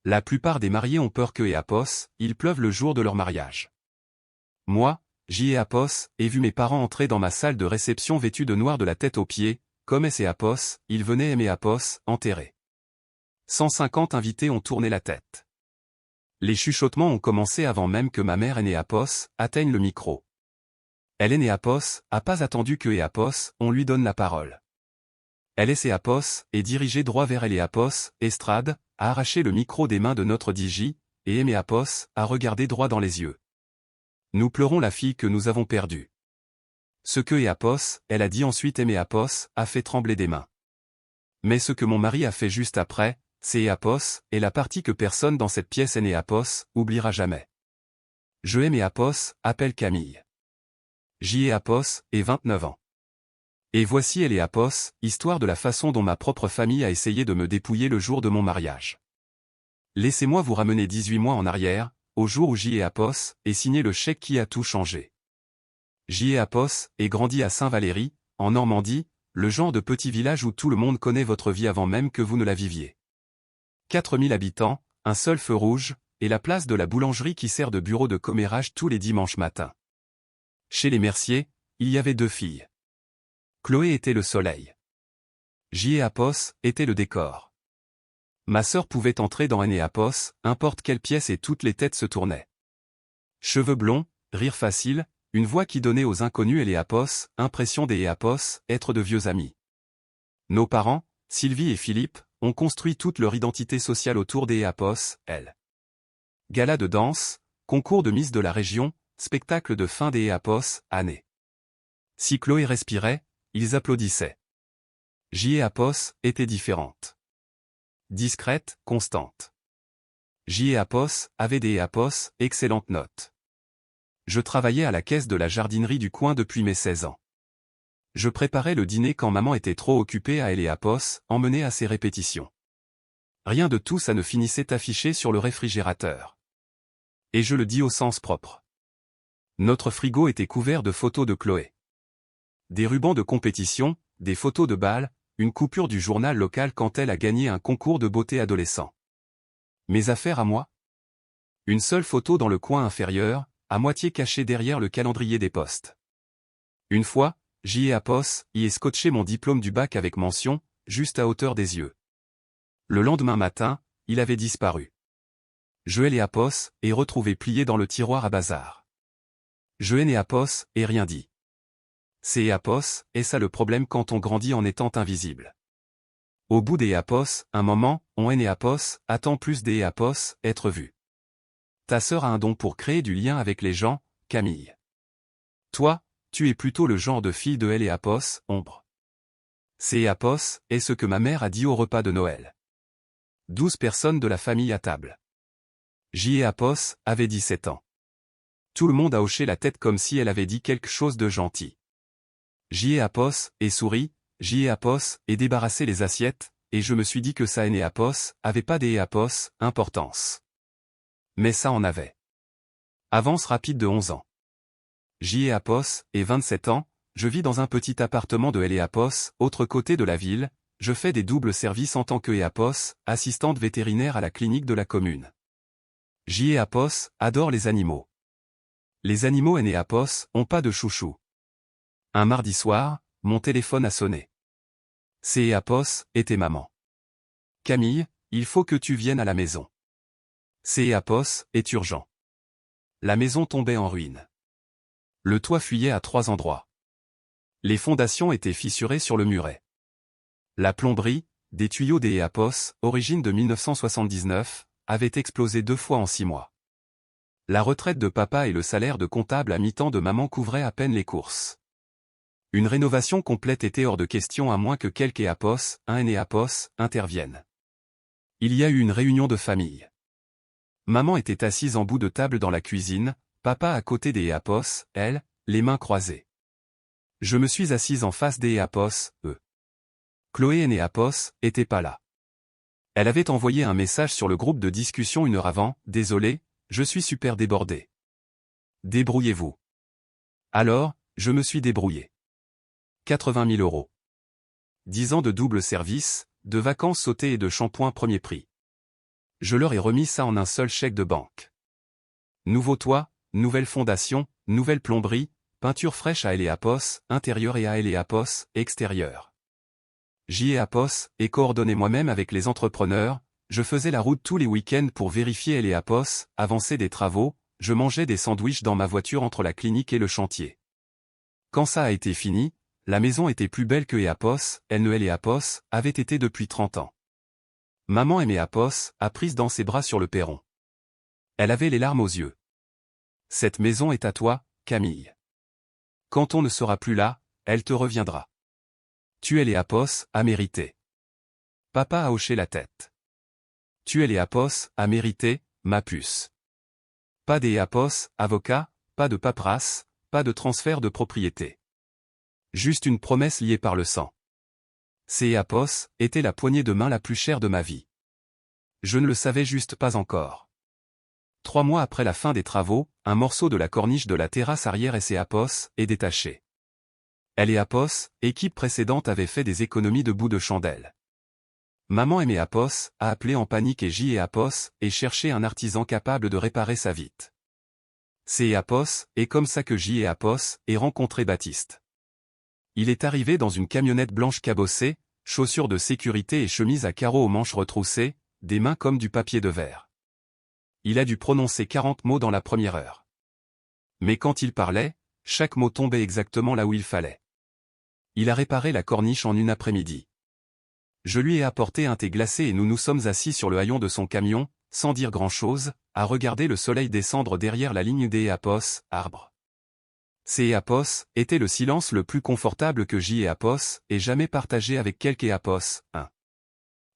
La plupart des mariés ont peur que et Apos, il pleuve le jour de leur mariage. Moi, j'y ai Apos, ai vu mes parents entrer dans ma salle de réception vêtus de noir de la tête aux pieds, comme et Apos, ils venaient aimer Apos, enterré. 150 invités ont tourné la tête. Les chuchotements ont commencé avant même que ma mère aînée Apos atteigne le micro. Elle aînée Apos a pas attendu que Apos, on lui donne la parole. Elle et Apos est dirigée droit vers Apos, Estrade, a arraché le micro des mains de notre DJ, et Aimé Apos a regardé droit dans les yeux. Nous pleurons la fille que nous avons perdue. Ce que Apos, elle a dit ensuite Aimé Apos, a fait trembler des mains. Mais ce que mon mari a fait juste après, c'est Apos, et la partie que personne dans cette pièce aînée Apos, oubliera jamais. Je aime Apos, appelle Camille. J'y ai Apos, et 29 ans. Et voici elle et Apos, histoire de la façon dont ma propre famille a essayé de me dépouiller le jour de mon mariage. Laissez-moi vous ramener 18 mois en arrière, au jour où j'y ai Apos, et signé le chèque qui a tout changé. J'y ai Apos, et grandi à Saint-Valery, en Normandie, le genre de petit village où tout le monde connaît votre vie avant même que vous ne la viviez. 4000 habitants, un seul feu rouge, et la place de la boulangerie qui sert de bureau de commérage tous les dimanches matins. Chez les Mercier, il y avait 2 filles. Chloé était le soleil. J'y ai Apos était le décor. Ma sœur pouvait entrer dans Apos, importe quelle pièce et toutes les têtes se tournaient. Cheveux blonds, rire facile, une voix qui donnait aux inconnus Apos, impression des Apos, être de vieux amis. Nos parents, Sylvie et Philippe, ont construit toute leur identité sociale autour des Apos, elle. Gala de danse, concours de Miss de la région, spectacle de fin des Apos, année. Si Chloé respirait, ils applaudissaient. J'y ai Apos était différente. Discrète, constante. J'y ai Apos avait des Apos, excellentes notes. Je travaillais à la caisse de la jardinerie du coin depuis mes 16 ans. Je préparais le dîner quand maman était trop occupée à aller Apos, emmenée à ses répétitions. Rien de tout ça ne finissait affiché sur le réfrigérateur. Et je le dis au sens propre. Notre frigo était couvert de photos de Chloé. Des rubans de compétition, des photos de bal, une coupure du journal local quand elle a gagné un concours de beauté adolescent. Mes affaires à moi? Une seule photo dans le coin inférieur, à moitié cachée derrière le calendrier des postes. Une fois, j'y ai Apos, y ai scotché mon diplôme du bac avec mention, juste à hauteur des yeux. Le lendemain matin, il avait disparu. Je l'ai Apos, et retrouvé plié dans le tiroir à bazar. Je n'ai Apos, et rien dit. C'est Apos, et ça le problème quand on grandit en étant invisible. Au bout des Apos, un moment, on est Apos, attend plus des Apos, être vu. Ta sœur a un don pour créer du lien avec les gens, Camille. Toi, tu es plutôt le genre de fille de et Apos, ombre. C'est Apos, est ce que ma mère a dit au repas de Noël. 12 personnes de la famille à table. J'y ai Apos, avait 17 ans. Tout le monde a hoché la tête comme si elle avait dit quelque chose de gentil. J'y ai Apos, et souris, j'y ai Apos, et débarrassé les assiettes, et je me suis dit que ça et Apos, avait pas des Apos, importance. Mais ça en avait. Avance rapide de 11 ans. J'y ai Apos, et 27 ans, je vis dans un petit appartement de Apos, autre côté de la ville, je fais des doubles services en tant que Apos, assistante vétérinaire à la clinique de la commune. J'y ai Apos, adore les animaux. Les animaux Apos, ont pas de chouchou. Un mardi soir, mon téléphone a sonné. C'est Apos, était maman. Camille, il faut que tu viennes à la maison. C'est Apos, est urgent. La maison tombait en ruine. Le toit fuyait à 3 endroits. Les fondations étaient fissurées sur le muret. La plomberie, des tuyaux des Apos, origine de 1979, avait explosé 2 fois en 6 mois. La retraite de papa et le salaire de comptable à mi-temps de maman couvraient à peine les courses. Une rénovation complète était hors de question à moins que quelques Apos, un Apos, interviennent. Il y a eu une réunion de famille. Maman était assise en bout de table dans la cuisine, papa à côté des Apos, elle, les mains croisées. Je me suis assise en face des Apos, eux. Chloé Apos, était pas là. Elle avait envoyé un message sur le groupe de discussion 1 heure avant, désolé, je suis super débordé. Débrouillez-vous. Alors, je me suis débrouillé. 80 000 €. 10 ans de double service, de vacances sautées et de shampoing premier prix. Je leur ai remis ça en un seul chèque de banque. Nouveau toit, nouvelle fondation, nouvelle plomberie, peinture fraîche à Eléapos, intérieur et à Eléapos, extérieur. J'y ai à POS, et coordonné moi-même avec les entrepreneurs, je faisais la route tous les week-ends pour vérifier Eléapos, avancer des travaux, je mangeais des sandwichs dans ma voiture entre la clinique et le chantier. Quand ça a été fini, la maison était plus belle que Eléapos, elle ne Eléapos, avait été depuis 30 ans. Maman aimait Apos, a prise dans ses bras sur le perron. Elle avait les larmes aux yeux. Cette maison est à toi, Camille. Quand on ne sera plus là, elle te reviendra. Tu es Apos, à mériter. Papa a hoché la tête. Tu es Apos, à mériter, ma puce. Pas des Apos, avocat, pas de paperasse, pas de transfert de propriété. Juste une promesse liée par le sang. Ces Apos était la poignée de main la plus chère de ma vie. Je ne le savais juste pas encore. 3 mois après la fin des travaux, un morceau de la corniche de la terrasse arrière Apos est détaché. Apos, équipe précédente avait fait des économies de bouts de chandelle. Maman Apos a appelé en panique et Apos et cherché un artisan capable de réparer ça vite. Apos, et comme ça que Apos ait rencontré Baptiste. Il est arrivé dans une camionnette blanche cabossée, chaussures de sécurité et chemise à carreaux aux manches retroussées, des mains comme du papier de verre. Il a dû prononcer 40 mots dans la première heure. Mais quand il parlait, chaque mot tombait exactement là où il fallait. Il a réparé la corniche en une après-midi. Je lui ai apporté un thé glacé et nous nous sommes assis sur le haillon de son camion, sans dire grand-chose, à regarder le soleil descendre derrière la ligne des Apos, arbres. Apos était le silence le plus confortable que Apos ait jamais partagé avec quelque Apos, hein.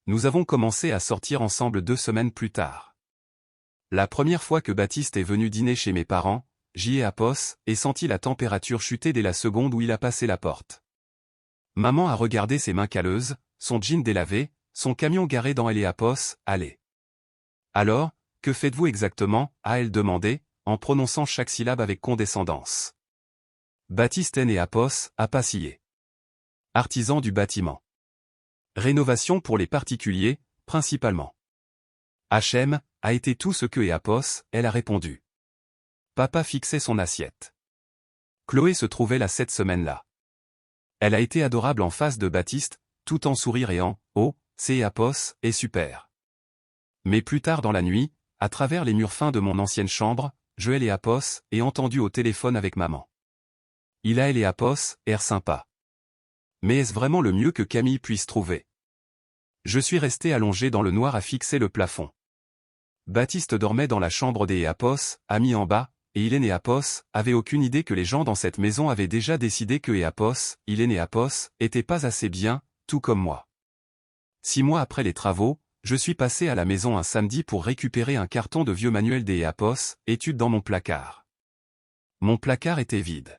Nous avons commencé à sortir ensemble 2 semaines plus tard. La première fois que Baptiste est venu dîner chez mes parents, Apos ait senti la température chuter dès la seconde où il a passé la porte. Maman a regardé ses mains calleuses, son jean délavé, son camion garé dans Apos, allez. Alors, que faites-vous exactement, a-elle demandé, en prononçant chaque syllabe avec condescendance. Baptiste Apos a passillé. Artisan du bâtiment. Rénovation pour les particuliers, principalement. HM a été tout ce que Apos, elle a répondu. Papa fixait son assiette. Chloé se trouvait là cette semaine-là. Elle a été adorable en face de Baptiste, tout en souriant, oh, Apos est super. Mais plus tard dans la nuit, à travers les murs fins de mon ancienne chambre, je Apos ai entendu au téléphone avec maman. Il a Apos, air sympa. Mais est-ce vraiment le mieux que Camille puisse trouver? Je suis resté allongé dans le noir à fixer le plafond. Baptiste dormait dans la chambre des Apos, amis en bas, et Apos avait aucune idée que les gens dans cette maison avaient déjà décidé que Apos était pas assez bien, tout comme moi. 6 mois après les travaux, je suis passé à la maison un samedi pour récupérer un carton de vieux manuels des Apos, études dans mon placard. Mon placard était vide.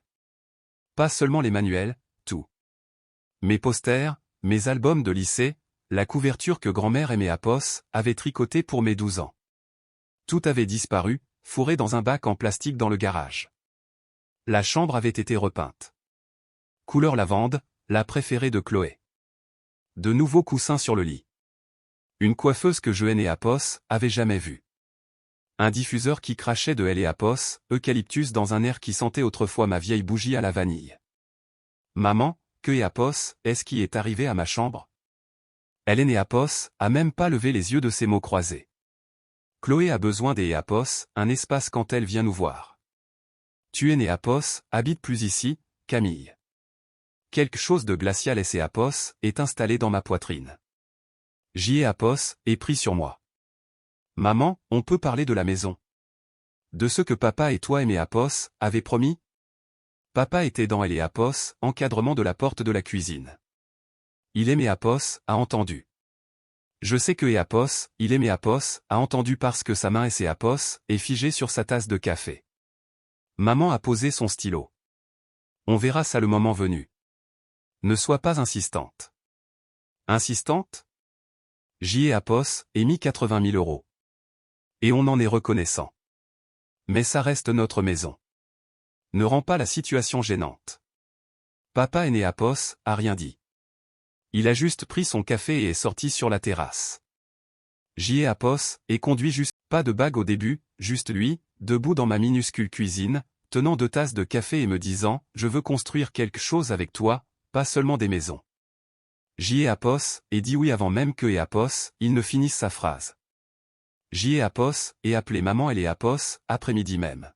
Pas seulement les manuels, tout. Mes posters, mes albums de lycée, la couverture que grand-mère Apos avait tricotée pour mes 12 ans. Tout avait disparu, fourré dans un bac en plastique dans le garage. La chambre avait été repeinte. Couleur lavande, la préférée de Chloé. De nouveaux coussins sur le lit. Une coiffeuse que Apos avait jamais vue. Un diffuseur qui crachait de Apos, eucalyptus dans un air qui sentait autrefois ma vieille bougie à la vanille. Maman, que Apos est-ce qui est arrivé à ma chambre? Elle Apos a même pas levé les yeux de ses mots croisés. Chloé a besoin des Apos, un espace quand elle vient nous voir. Tu Apos, habite plus ici, Camille. Quelque chose de glacial Apos est installé dans ma poitrine. Apos est pris sur moi. Maman, on peut parler de la maison. De ce que papa et toi Apos avaient promis? Papa était dans Apos, encadrement de la porte de la cuisine. Il Apos a entendu. Je sais que Apos, il Apos a entendu parce que sa main Apos est figée sur sa tasse de café. Maman a posé son stylo. On verra ça le moment venu. Ne sois pas insistante. Insistante? Apos est mis 80 000 €. Et on en est reconnaissant. Mais ça reste notre maison. Ne rend pas la situation gênante. Papa Apos a rien dit. Il a juste pris son café et est sorti sur la terrasse. J'y ai à Pos, et conduit juste, pas de bague au début, juste lui, debout dans ma minuscule cuisine, tenant 2 tasses de café et me disant, je veux construire quelque chose avec toi, pas seulement des maisons. J'y ai à Pos, et dit oui avant même que et à Pos, il ne finisse sa phrase. J'y ai à Pos, et appelé maman elle est à Pos, après-midi même.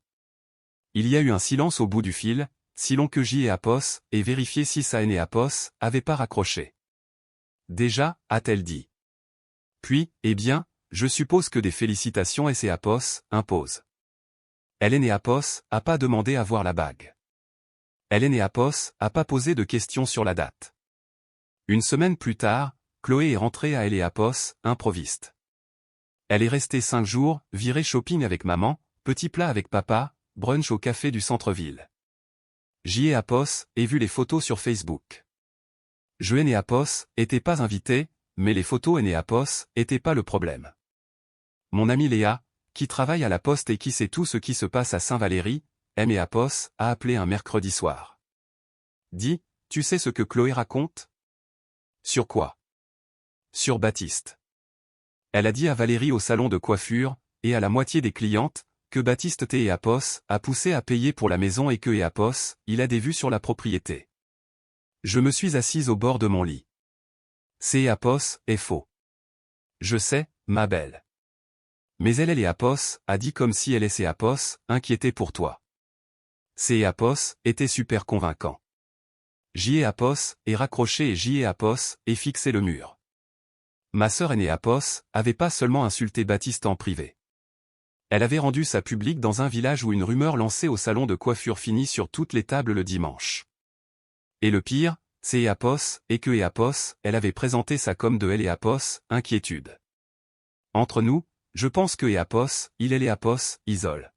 Il y a eu un silence au bout du fil, si long que j'y ai à Pos, et vérifié si sa haine et à Pos, avait pas raccroché. Déjà, a-t-elle dit. Puis, eh bien, je suppose que des félicitations et c'est à Pos, impose. Elle est née à Pos, a pas demandé à voir la bague. Elle est née à Pos, a pas posé de questions sur la date. Une semaine plus tard, Chloé est rentrée à Elle et à Pos, improviste. Elle est restée 5 jours, virée shopping avec maman, petit plat avec papa, brunch au café du centre-ville. J'y ai à Pos, et vu les photos sur Facebook. Je et à Pos, était pas invité, mais les photos et à Pos, étaient pas le problème. Mon amie Léa, qui travaille à la poste et qui sait tout ce qui se passe à Saint-Valéry, et à Pos, a appelé un mercredi soir. Dis, tu sais ce que Chloé raconte? Sur quoi? Sur Baptiste. Elle a dit à Valérie au salon de coiffure, et à la moitié des clientes, que Baptiste T. et à Pos, a poussé à payer pour la maison et que et à Pos, il a des vues sur la propriété. Je me suis assise au bord de mon lit. C'est à Pos, est faux. Je sais, ma belle. Mais elle est à Pos, a dit comme si elle est à Pos, inquiétée pour toi. C'est à Pos, était super convaincant. J'y ai à Pos, et raccroché et j'y ai à Pos, et fixé le mur. Ma sœur aînée à Pos, avait pas seulement insulté Baptiste en privé. Elle avait rendu ça public dans un village où une rumeur lancée au salon de coiffure finit sur toutes les tables le dimanche. Et le pire, c'est à Pos, et que à Pos, elle avait présenté ça comme de elle et à Pos, inquiétude. Entre nous, je pense que à Pos, il est à Pos, isole.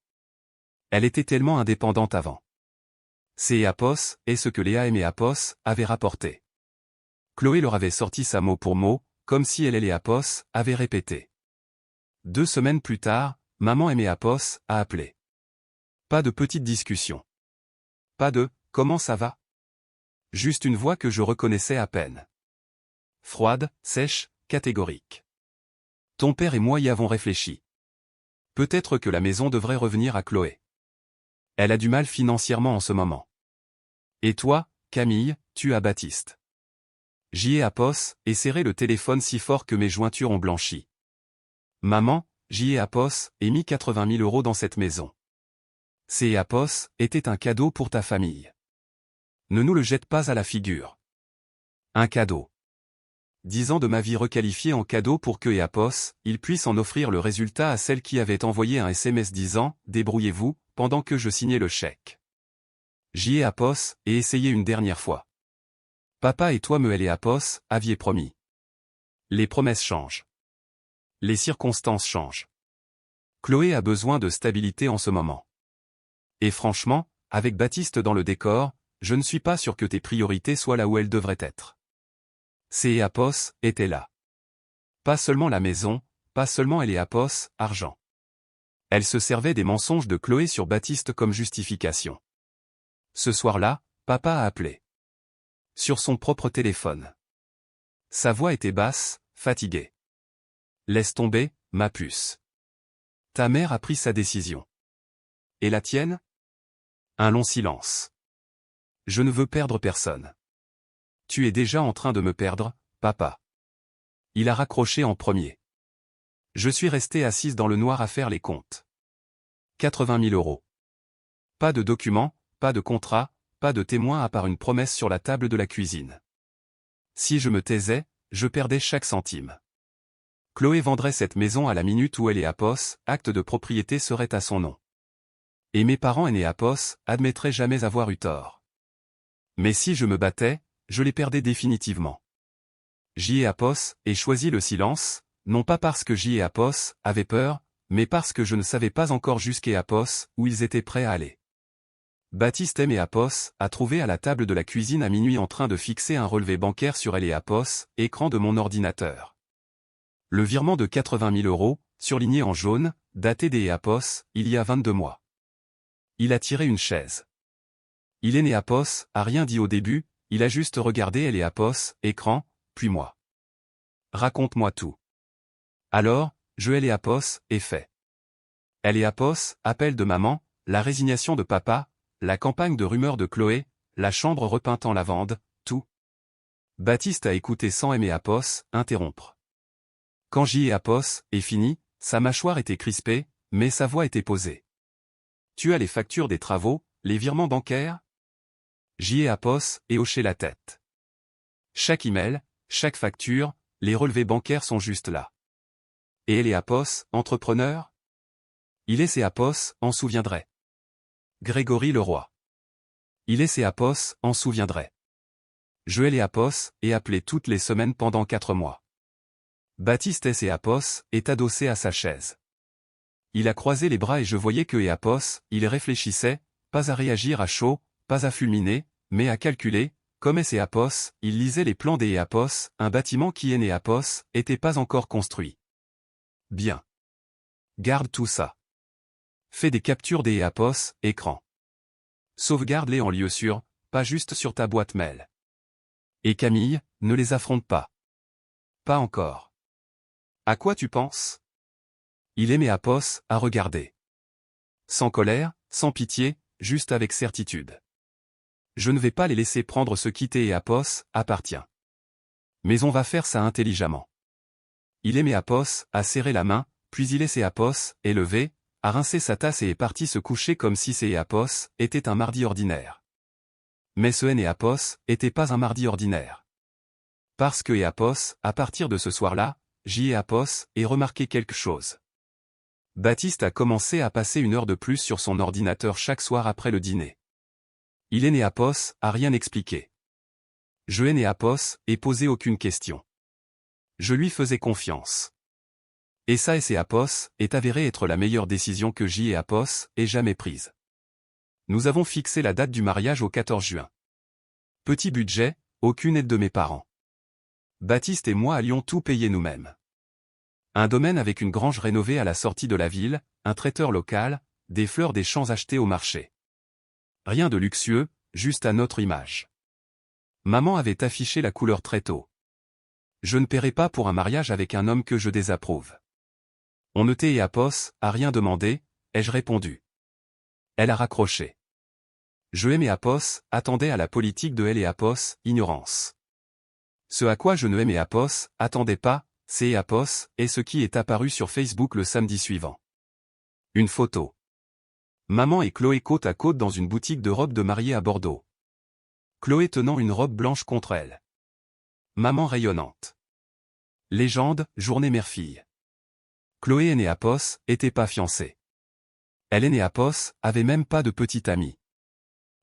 Elle était tellement indépendante avant. C'est à Pos, et ce que Léa et à Pos, avaient rapporté. Chloé leur avait sorti ça mot pour mot, comme si elle et à Pos, avait répété. 2 semaines plus tard, maman à Pos, a appelé. Pas de petite discussion. Pas de « comment ça va ?» Juste une voix que je reconnaissais à peine. Froide, sèche, catégorique. Ton père et moi y avons réfléchi. Peut-être que la maison devrait revenir à Chloé. Elle a du mal financièrement en ce moment. Et toi, Camille, tu as Baptiste. J'y ai à Pos, et serré le téléphone si fort que mes jointures ont blanchi. Maman, j'y ai à Pos, et mis 80 000 € dans cette maison. C'est à Pos, était un cadeau pour ta famille. Ne nous le jette pas à la figure. Un cadeau. 10 ans de ma vie requalifiés en cadeau pour que et à Pos, il puisse en offrir le résultat à celle qui avait envoyé un SMS disant « Débrouillez-vous » pendant que je signais le chèque. J'y ai à Pos, et essayé une dernière fois. Papa et toi me et à Pos, aviez promis. Les promesses changent. Les circonstances changent. Chloé a besoin de stabilité en ce moment. Et franchement, avec Baptiste dans le décor, je ne suis pas sûr que tes priorités soient là où elles devraient être. C'est à Pos, était là. Pas seulement la maison, pas seulement elle et à Pos, argent. Elle se servait des mensonges de Chloé sur Baptiste comme justification. Ce soir-là, papa a appelé. Sur son propre téléphone. Sa voix était basse, fatiguée. Laisse tomber, ma puce. Ta mère a pris sa décision. Et la tienne? Un long silence. Je ne veux perdre personne. Tu es déjà en train de me perdre, papa. Il a raccroché en premier. Je suis restée assise dans le noir à faire les comptes. 80 000 €. Pas de documents, pas de contrat, pas de témoin à part une promesse sur la table de la cuisine. Si je me taisais, je perdais chaque centime. Chloé vendrait cette maison à la minute où elle est à Pos, acte de propriété serait à son nom. Et mes parents nés à Pos, admettraient jamais avoir eu tort. Mais si je me battais, je les perdais définitivement. J'y ai à Pos, et choisi le silence, non pas parce que j'y ai à Pos, avait peur, mais parce que je ne savais pas encore jusqu'à Pos, où ils étaient prêts à aller. Baptiste et à Pos, a trouvé à la table de la cuisine à minuit en train de fixer un relevé bancaire sur elle et à Pos, écran de mon ordinateur. Le virement de 80 000 €, surligné en jaune, daté des à Pos, il y a 22 mois. Il a tiré une chaise. Il est né à Pos, a rien dit au début, il a juste regardé elle et à Pos, écran, puis moi. Raconte-moi tout. Alors, je elle et Apos, est fait. Elle et Apos, appel de maman, la résignation de papa, la campagne de rumeurs de Chloé, la chambre repeinte en lavande, tout. Baptiste a écouté sans aimer Apos, interrompre. Quand J et Apos est fini, sa mâchoire était crispée, mais sa voix était posée. Tu as les factures des travaux, les virements bancaires? J et Apos et hoché la tête. Chaque email, chaque facture, les relevés bancaires sont juste là. Et elle et Apos, entrepreneur? Il et Apos, en souviendrait. Grégory Leroy. Il et Apos, en souviendrait. Joël et Apos, est appelé toutes les semaines pendant 4 mois. Baptiste et Apos, est adossé à sa chaise. Il a croisé les bras et je voyais que et Apos, il réfléchissait, pas à réagir à chaud, pas à fulminer, mais à calculer, comme et Apos, il lisait les plans des Apos, un bâtiment qui et Apos, était pas encore construit. Bien. Garde tout ça. Fais des captures des Apos, écran. Sauvegarde-les en lieu sûr, pas juste sur ta boîte mail. Et Camille, ne les affronte pas. Pas encore. À quoi tu penses? Il aimait Apos, à regarder. Sans colère, sans pitié, juste avec certitude. Je ne vais pas les laisser prendre ce qui et Apos appartient. Mais on va faire ça intelligemment. Il aimait Apos, à serrer la main, puis il laissait Apos, est levé, a rincé sa tasse et est parti se coucher comme si et Apos était un mardi ordinaire. Mais ce et Apos était pas un mardi ordinaire. Parce que et Apos, à partir de ce soir-là, J et Apos ait remarqué quelque chose. Baptiste a commencé à passer 1 heure de plus sur son ordinateur chaque soir après le dîner. Il et Apos a rien expliqué. Je et Apos ait posé aucune question. Je lui faisais confiance. Et ça et Apos est avéré être la meilleure décision que J et Apos ait jamais prise. Nous avons fixé la date du mariage au 14 juin. Petit budget, aucune aide de mes parents. Baptiste et moi allions tout payer nous-mêmes. Un domaine avec une grange rénovée à la sortie de la ville, un traiteur local, des fleurs des champs achetées au marché. Rien de luxueux, juste à notre image. Maman avait affiché la couleur très tôt. Je ne paierai pas pour un mariage avec un homme que je désapprouve. On ne t'est et Apos, a rien demandé, ai-je répondu. Elle a raccroché. Je aimais Apos, attendait à la politique de elle et Apos, ignorance. Ce à quoi je ne aimais Apos, attendais pas, c'est Apos, et ce qui est apparu sur Facebook le samedi suivant. Une photo. Maman et Chloé côte à côte dans une boutique de robes de mariée à Bordeaux. Chloé tenant une robe blanche contre elle. Maman rayonnante. Légende, journée mère-fille. Chloé et Apos était pas fiancée. Elle et Apos avait même pas de petite amie.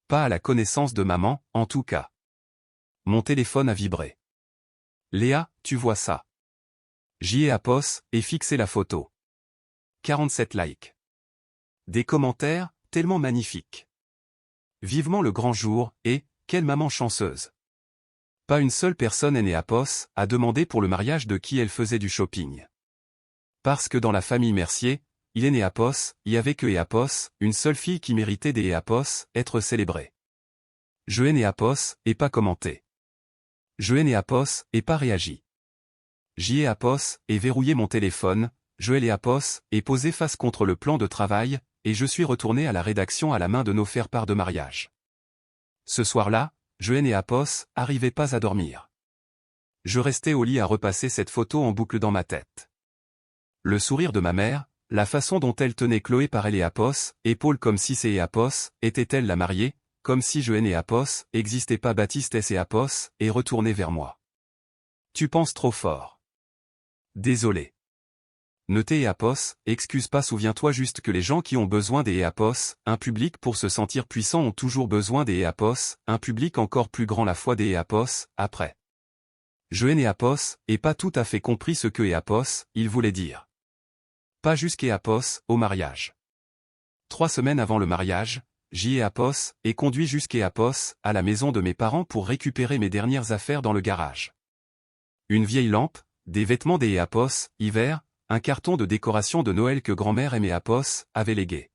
Pas à la connaissance de maman, en tout cas. Mon téléphone a vibré. Léa, tu vois ça? J et Apos et fixé la photo. 47 likes. Des commentaires, tellement magnifiques. Vivement le grand jour, et, quelle maman chanceuse. Pas une seule personne et Apos a demandé pour le mariage de qui elle faisait du shopping. Parce que dans la famille Mercier, il et Apos, y avait que Apos, une seule fille qui méritait des Apos, être célébrée. Je et Apos, et pas commenté. Je et Apos, et pas réagi. J et Apos, et verrouillé mon téléphone, Joël et Apos, et posé face contre le plan de travail, et je suis retourné à la rédaction à la main de nos faire-part de mariage. Ce soir-là, Joël et Apos, arrivaient pas à dormir. Je restais au lit à repasser cette photo en boucle dans ma tête. Le sourire de ma mère, la façon dont elle tenait Chloé par elle et Apos, épaule comme si c'est et Apos, était-elle la mariée, comme si Joël et Apos, existait pas Baptiste et Apos, et retournait vers moi. Tu penses trop fort. Désolé. Ne t'es Apos, excuse pas, souviens-toi juste que les gens qui ont besoin des Apos, un public pour se sentir puissant ont toujours besoin des Apos, un public encore plus grand la foi des Apos, après. Je et Apos, et pas tout à fait compris ce que Apos, il voulait dire. Pas jusqu'à Apos, au mariage. 3 semaines avant le mariage, J et Apos, et conduit jusqu'à Apos, à la maison de mes parents pour récupérer mes dernières affaires dans le garage. Une vieille lampe, des vêtements des Apos, hiver, un carton de décoration de Noël que grand-mère et mes Apos avaient légué.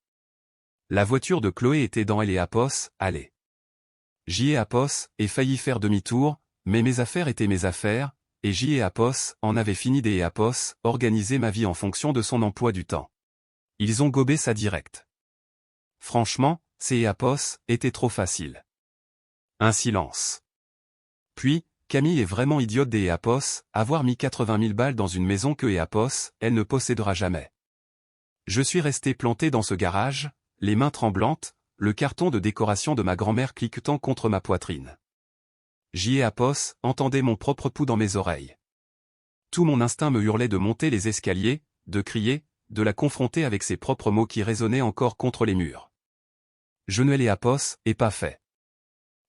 La voiture de Chloé était dans elle et Apos, allez. J et Apos, et failli faire demi-tour, mais mes affaires étaient mes affaires, et J. Apos en avait fini des Apos, organiser ma vie en fonction de son emploi du temps. Ils ont gobé ça direct. Franchement, ces Apos étaient trop faciles. Un silence. Puis, Camille est vraiment idiote des Apos, avoir mis 80 000 balles dans une maison que Apos, elle ne possédera jamais. Je suis resté planté dans ce garage, les mains tremblantes, le carton de décoration de ma grand-mère cliquetant contre ma poitrine. J. Apos entendait mon propre pouls dans mes oreilles. Tout mon instinct me hurlait de monter les escaliers, de crier, de la confronter avec ses propres mots qui résonnaient encore contre les murs. Je ne l'ai Apos, et pas fait.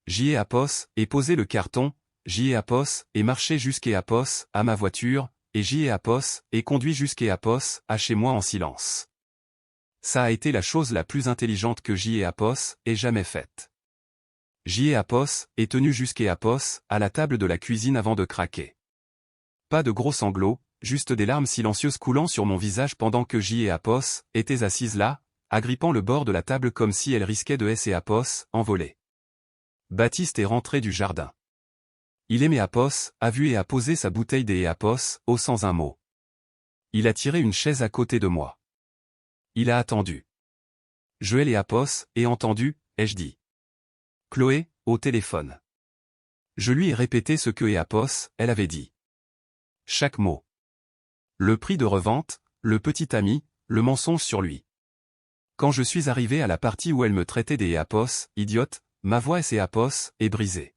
J. Apos, et posé le carton, J. Apos, et marché jusqu'à Apos, à ma voiture, et J. Apos, et conduit jusqu'à Apos, à chez moi en silence. Ça a été la chose la plus intelligente que J. Apos ait jamais faite. J. Apos est tenu jusqu'à Apos, à la table de la cuisine avant de craquer. Pas de gros sanglots, juste des larmes silencieuses coulant sur mon visage pendant que J. Apos était assise là, agrippant le bord de la table comme si elle risquait de laisser Apos envoler. Baptiste est rentré du jardin. Il aimait Apos, a vu et a posé sa bouteille des Apos, sans un mot. Il a tiré une chaise à côté de moi. Il a attendu. Je l'ai Apos, et entendu, ai-je dit. Chloé, au téléphone. Je lui ai répété ce que Apos, elle avait dit. Chaque mot. Le prix de revente, le petit ami, le mensonge sur lui. Quand je suis arrivé à la partie où elle me traitait des Apos, idiote, ma voix et Apos est brisée.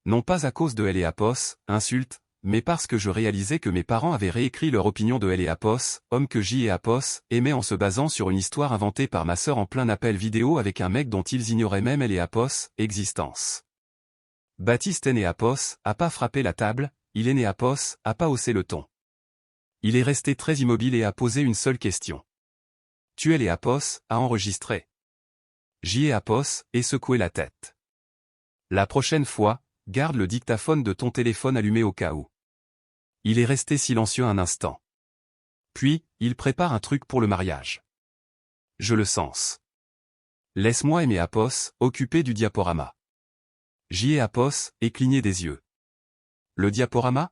Non pas à cause de elle et Apos, insulte, mais parce que je réalisais que mes parents avaient réécrit leur opinion de elle et Apos, homme que J. et Apos aimaient en se basant sur une histoire inventée par ma sœur en plein appel vidéo avec un mec dont ils ignoraient même elle et Apos existence. Baptiste et Apos a pas frappé la table, il est Apos a pas haussé le ton. Il est resté très immobile et a posé une seule question. Tu es Apos a enregistré. J. et Apos et secoué la tête. La prochaine fois, garde le dictaphone de ton téléphone allumé au cas où. Il est resté silencieux un instant. Puis, il prépare un truc pour le mariage. Je le sens. Laisse-moi aimer Apos, occupé du diaporama. J. et Apos, et cligné des yeux. Le diaporama?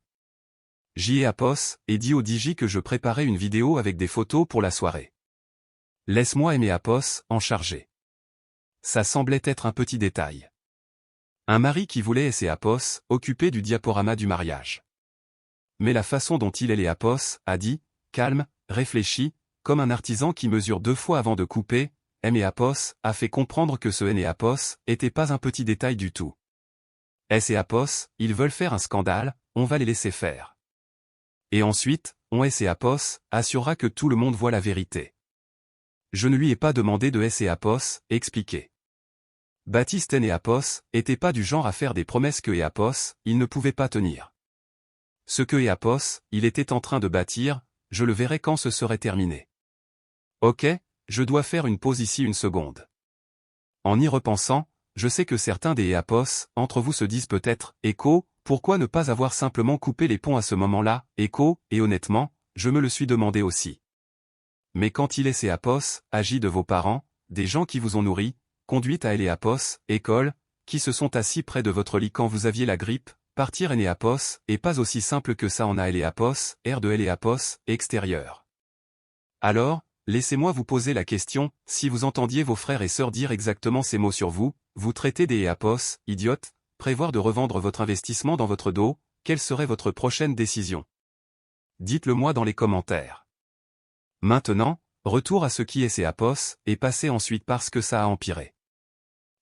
J. et Apos, et dit au DJ que je préparais une vidéo avec des photos pour la soirée. Laisse-moi aimer Apos, en charger. Ça semblait être un petit détail. Un mari qui voulait laisser Apos, occupé du diaporama du mariage. Mais la façon dont il et Apos a dit, calme, réfléchi, comme un artisan qui mesure 2 fois avant de couper, M et Apos a fait comprendre que ce N et Apos était pas un petit détail du tout. S et Apos, ils veulent faire un scandale, on va les laisser faire. Et ensuite, on S et Apos assurera que tout le monde voit la vérité. Je ne lui ai pas demandé de S et Apos expliquer. Baptiste et Apos étaient pas du genre à faire des promesses que Apos, il ne pouvait pas tenir. Ce que Apos, il était en train de bâtir, je le verrai quand ce serait terminé. Ok, je dois faire une pause ici une seconde. En y repensant, je sais que certains des Apos, entre vous se disent peut-être, Écho, pourquoi ne pas avoir simplement coupé les ponts à ce moment-là, Écho, et honnêtement, je me le suis demandé aussi. Mais quand il est ces Apos, agit de vos parents, des gens qui vous ont nourri, conduite à Apos, école, qui se sont assis près de votre lit quand vous aviez la grippe, partir Apos, et pas aussi simple que ça en a Apos, air de Apos, extérieur. Alors, laissez-moi vous poser la question, si vous entendiez vos frères et sœurs dire exactement ces mots sur vous, vous traitez des Apos, idiote, prévoir de revendre votre investissement dans votre dos, quelle serait votre prochaine décision? Dites-le moi dans les commentaires. Maintenant, retour à ce qui est ces Apos, et passez ensuite parce que ça a empiré.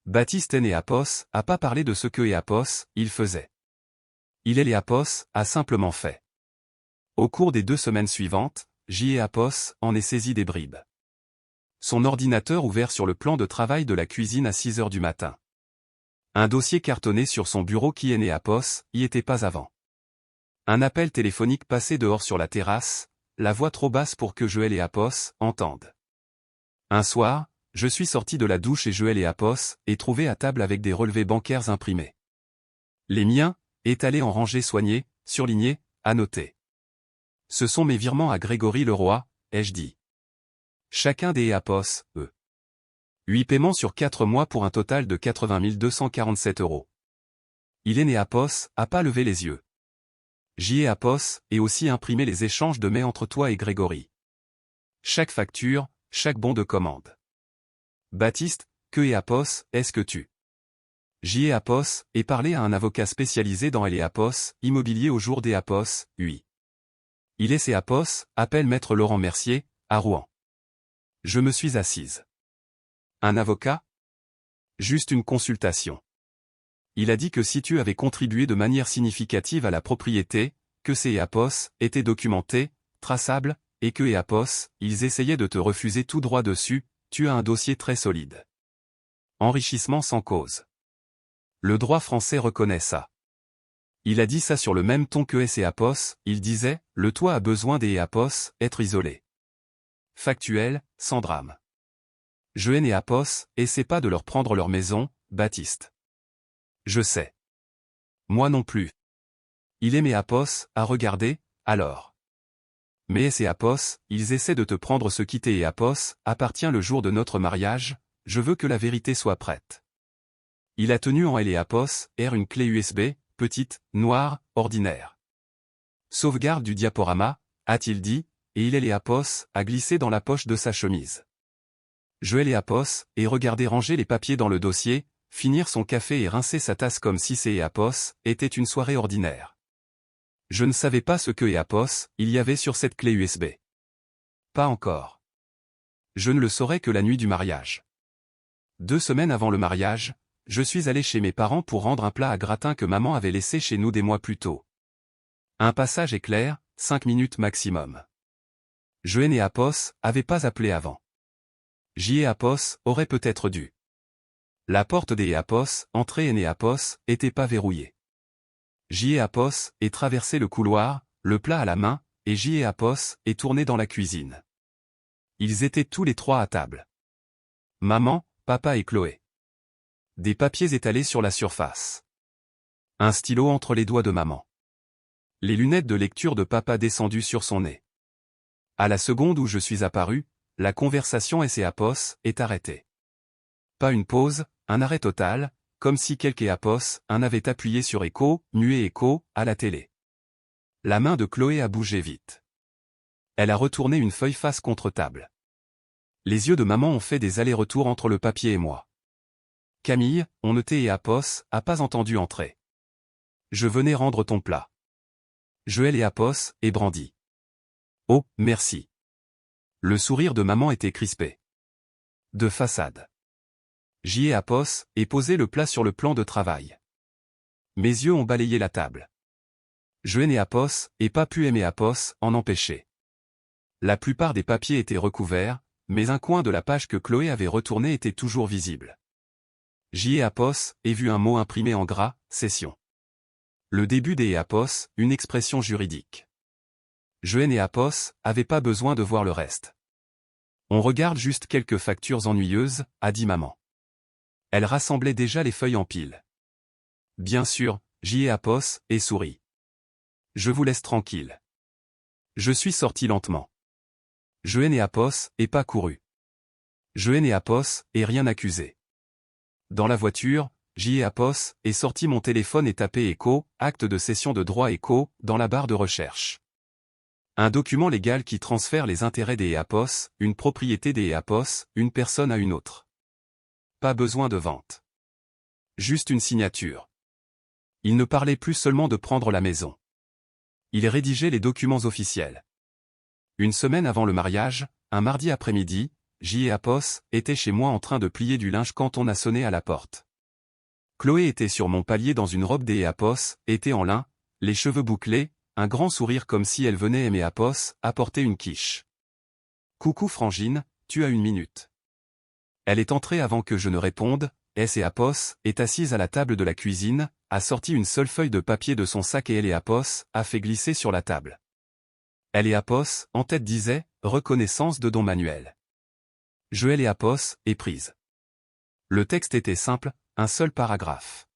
Baptiste et Apos a pas parlé de ce que Apos, il faisait. Il et Apos a simplement fait. Au cours des 2 semaines suivantes, J. et Apos en est saisi des bribes. Son ordinateur ouvert sur le plan de travail de la cuisine à 6 heures du matin. Un dossier cartonné sur son bureau qui et Apos y était pas avant. Un appel téléphonique passé dehors sur la terrasse, la voix trop basse pour que Joël et Apos entendent. Un soir, je suis sorti de la douche et Joël et Apos et trouvé à table avec des relevés bancaires imprimés. Les miens, étalés en rangées soignées, surlignés, annotés. Ce sont mes virements à Grégory Leroy, ai-je dit. Chacun des Apos, 8 paiements sur 4 mois pour un total de 80 247 €. Il est né Apos, a pas levé les yeux. J.E. Apos, et aussi imprimer les échanges de mai entre toi et Grégory. Chaque facture, chaque bon de commande. Baptiste, que et Apos, est-ce que tu? J.E. Apos, et parler à un avocat spécialisé dans L et Apos, immobilier au jour des Apos, oui. Il est et Apos, appelle maître Laurent Mercier, à Rouen. Je me suis assise. Un avocat? Juste une consultation. Il a dit que si tu avais contribué de manière significative à la propriété, que ces Apos étaient documentés, traçables, et que et Apos, ils essayaient de te refuser tout droit dessus, tu as un dossier très solide. Enrichissement sans cause. Le droit français reconnaît ça. Il a dit ça sur le même ton que et Apos, il disait, le toit a besoin des Apos, être isolé. Factuel, sans drame. Je haine et Apos, essaie pas de leur prendre leur maison, Baptiste. Je sais. Moi non plus. Il aimait Apos, à regarder, alors. Mais et Apos, ils essaient de te prendre ce qui t'est et Apos, appartient le jour de notre mariage, je veux que la vérité soit prête. Il a tenu en L et Apos, une clé USB, petite, noire, ordinaire. Sauvegarde du diaporama, a-t-il dit, et il et Apos, a glissé dans la poche de sa chemise. Je et Apos, et regardé ranger les papiers dans le dossier, finir son café et rincer sa tasse comme si c'est Apos, était une soirée ordinaire. Je ne savais pas ce que Apos, il y avait sur cette clé USB. Pas encore. Je ne le saurais que la nuit du mariage. 2 semaines avant le mariage, je suis allé chez mes parents pour rendre un plat à gratin que maman avait laissé chez nous des mois plus tôt. Un passage éclair, 5 minutes maximum. Je et Apos, avait pas appelé avant. J.E. Apos, aurait peut-être dû. La porte des Apos, entrée et Apos, était pas verrouillée. J.E. Apos, est traversé le couloir, le plat à la main, et J.E. Apos, est tourné dans la cuisine. Ils étaient tous les 3 à table. Maman, papa et Chloé. Des papiers étalés sur la surface. Un stylo entre les doigts de maman. Les lunettes de lecture de papa descendues sur son nez. À la seconde où je suis apparu, la conversation et Apos, est arrêtée. Pas une pause, un arrêt total, comme si quelque Apos, un avait appuyé sur écho, muet écho, à la télé. La main de Chloé a bougé vite. Elle a retourné une feuille face contre table. Les yeux de maman ont fait des allers-retours entre le papier et moi. Camille, on et Apos, a pas entendu entrer. Je venais rendre ton plat. Joël et Apos, et brandi. Oh, merci. Le sourire de maman était crispé. De façade. J.E. Apos, et posé le plat sur le plan de travail. Mes yeux ont balayé la table. Je et Apos, et pas pu aimer Apos, en empêcher. La plupart des papiers étaient recouverts, mais un coin de la page que Chloé avait retourné était toujours visible. J.E. Apos, et vu un mot imprimé en gras, session. Le début des Apos, une expression juridique. Je et Apos, avait pas besoin de voir le reste. On regarde juste quelques factures ennuyeuses, a dit maman. Elle rassemblait déjà les feuilles en pile. Bien sûr, J.E. Apos, et sourit. Je vous laisse tranquille. Je suis sorti lentement. Je et Apos, et pas couru. Je et Apos, et rien accusé. Dans la voiture, J.E. Apos, est sorti mon téléphone et tapé écho, acte de cession de droit écho, dans la barre de recherche. Un document légal qui transfère les intérêts des Apos, une propriété des Apos, une personne à une autre. Pas besoin de vente. Juste une signature. Il ne parlait plus seulement de prendre la maison. Il rédigeait les documents officiels. Une semaine avant le mariage, un mardi après-midi, J.E. Apos était chez moi en train de plier du linge quand on a sonné à la porte. Chloé était sur mon palier dans une robe des Apos, était en lin, les cheveux bouclés, un grand sourire comme si elle venait aimer Apos, apporter une quiche. Coucou Frangine, tu as 1 minute. Elle est entrée avant que je ne réponde, et Apos est assise à la table de la cuisine, a sorti une seule feuille de papier de son sac et elle et Apos a fait glisser sur la table. Elle et Apos, en tête disait, reconnaissance de don Manuel. Je et Apos, est prise. Le texte était simple, un seul paragraphe.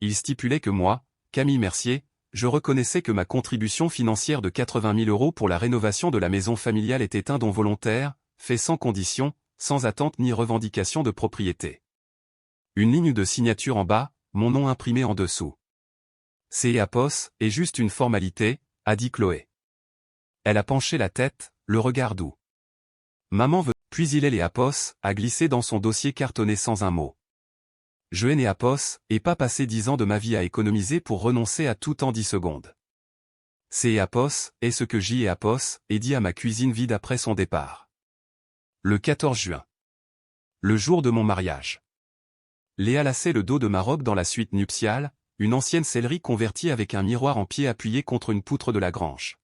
Il stipulait que moi, Camille Mercier, je reconnaissais que ma contribution financière de 80 000 € pour la rénovation de la maison familiale était un don volontaire, fait sans condition, sans attente ni revendication de propriété. Une ligne de signature en bas, mon nom imprimé en dessous. C'est Apos, est juste une formalité, a dit Chloé. Elle a penché la tête, le regard doux. Maman veut. Puis il est Apos, a glissé dans son dossier cartonné sans un mot. Je n'ai Apos, et pas passé 10 ans de ma vie à économiser pour renoncer à tout en 10 secondes. C'est Apos, est ce que J et Apos, et dit à ma cuisine vide après son départ. Le 14 juin. Le jour de mon mariage. Léa lassait le dos de ma robe dans la suite nuptiale, une ancienne sellerie convertie avec un miroir en pied appuyé contre une poutre de la grange.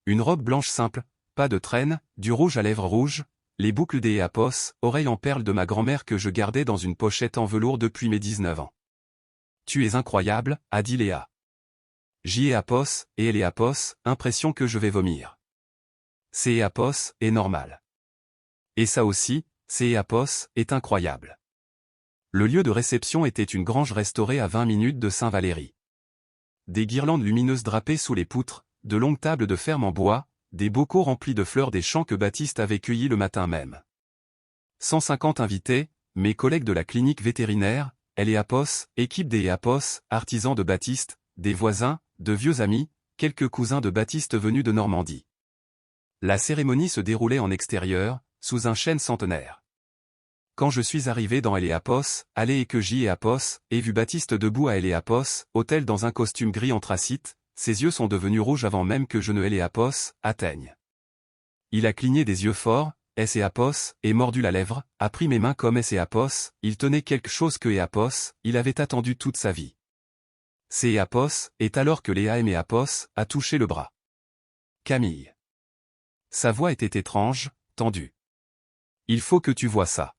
Une robe blanche simple, pas de traîne, du rouge à lèvres rouges, les boucles des Apos, oreilles en perles de ma grand-mère que je gardais dans une pochette en velours depuis mes 19 ans. Tu es incroyable, a dit Léa. J'y ai Apos, et elle est Apos, impression que je vais vomir. C'est Apos, est normal. Et ça aussi, c'est Apos, est incroyable. Le lieu de réception était une grange restaurée à 20 minutes de Saint-Valéry. Des guirlandes lumineuses drapées sous les poutres, de longues tables de ferme en bois, des bocaux remplis de fleurs des champs que Baptiste avait cueillis le matin même. 150 invités, mes collègues de la clinique vétérinaire, elle et Apos, équipe des Apos, artisans de Baptiste, des voisins, de vieux amis, quelques cousins de Baptiste venus de Normandie. La cérémonie se déroulait en extérieur, sous un chêne centenaire. Quand je suis arrivé dans Apos, allée et que J et Apos, ai vu Baptiste debout à Apos, hôtel dans un costume gris anthracite, ses yeux sont devenus rouges avant même que je ne Apos, atteigne. Il a cligné des yeux forts, et Apos, et mordu la lèvre, a pris mes mains comme Apos, il tenait quelque chose que Apos, il avait attendu toute sa vie. C'est Apos, est alors que Léa aimé Apos, a touché le bras. Camille. Sa voix était étrange, tendue. Il faut que tu vois ça.